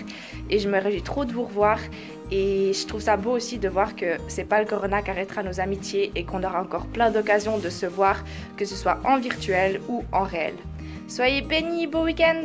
et je me réjouis trop de vous revoir et je trouve ça beau aussi de voir que c'est pas le corona qui arrêtera nos amitiés et qu'on aura encore plein d'occasions de se voir, que ce soit en virtuel ou en réel. Soyez bénis, beau week-end!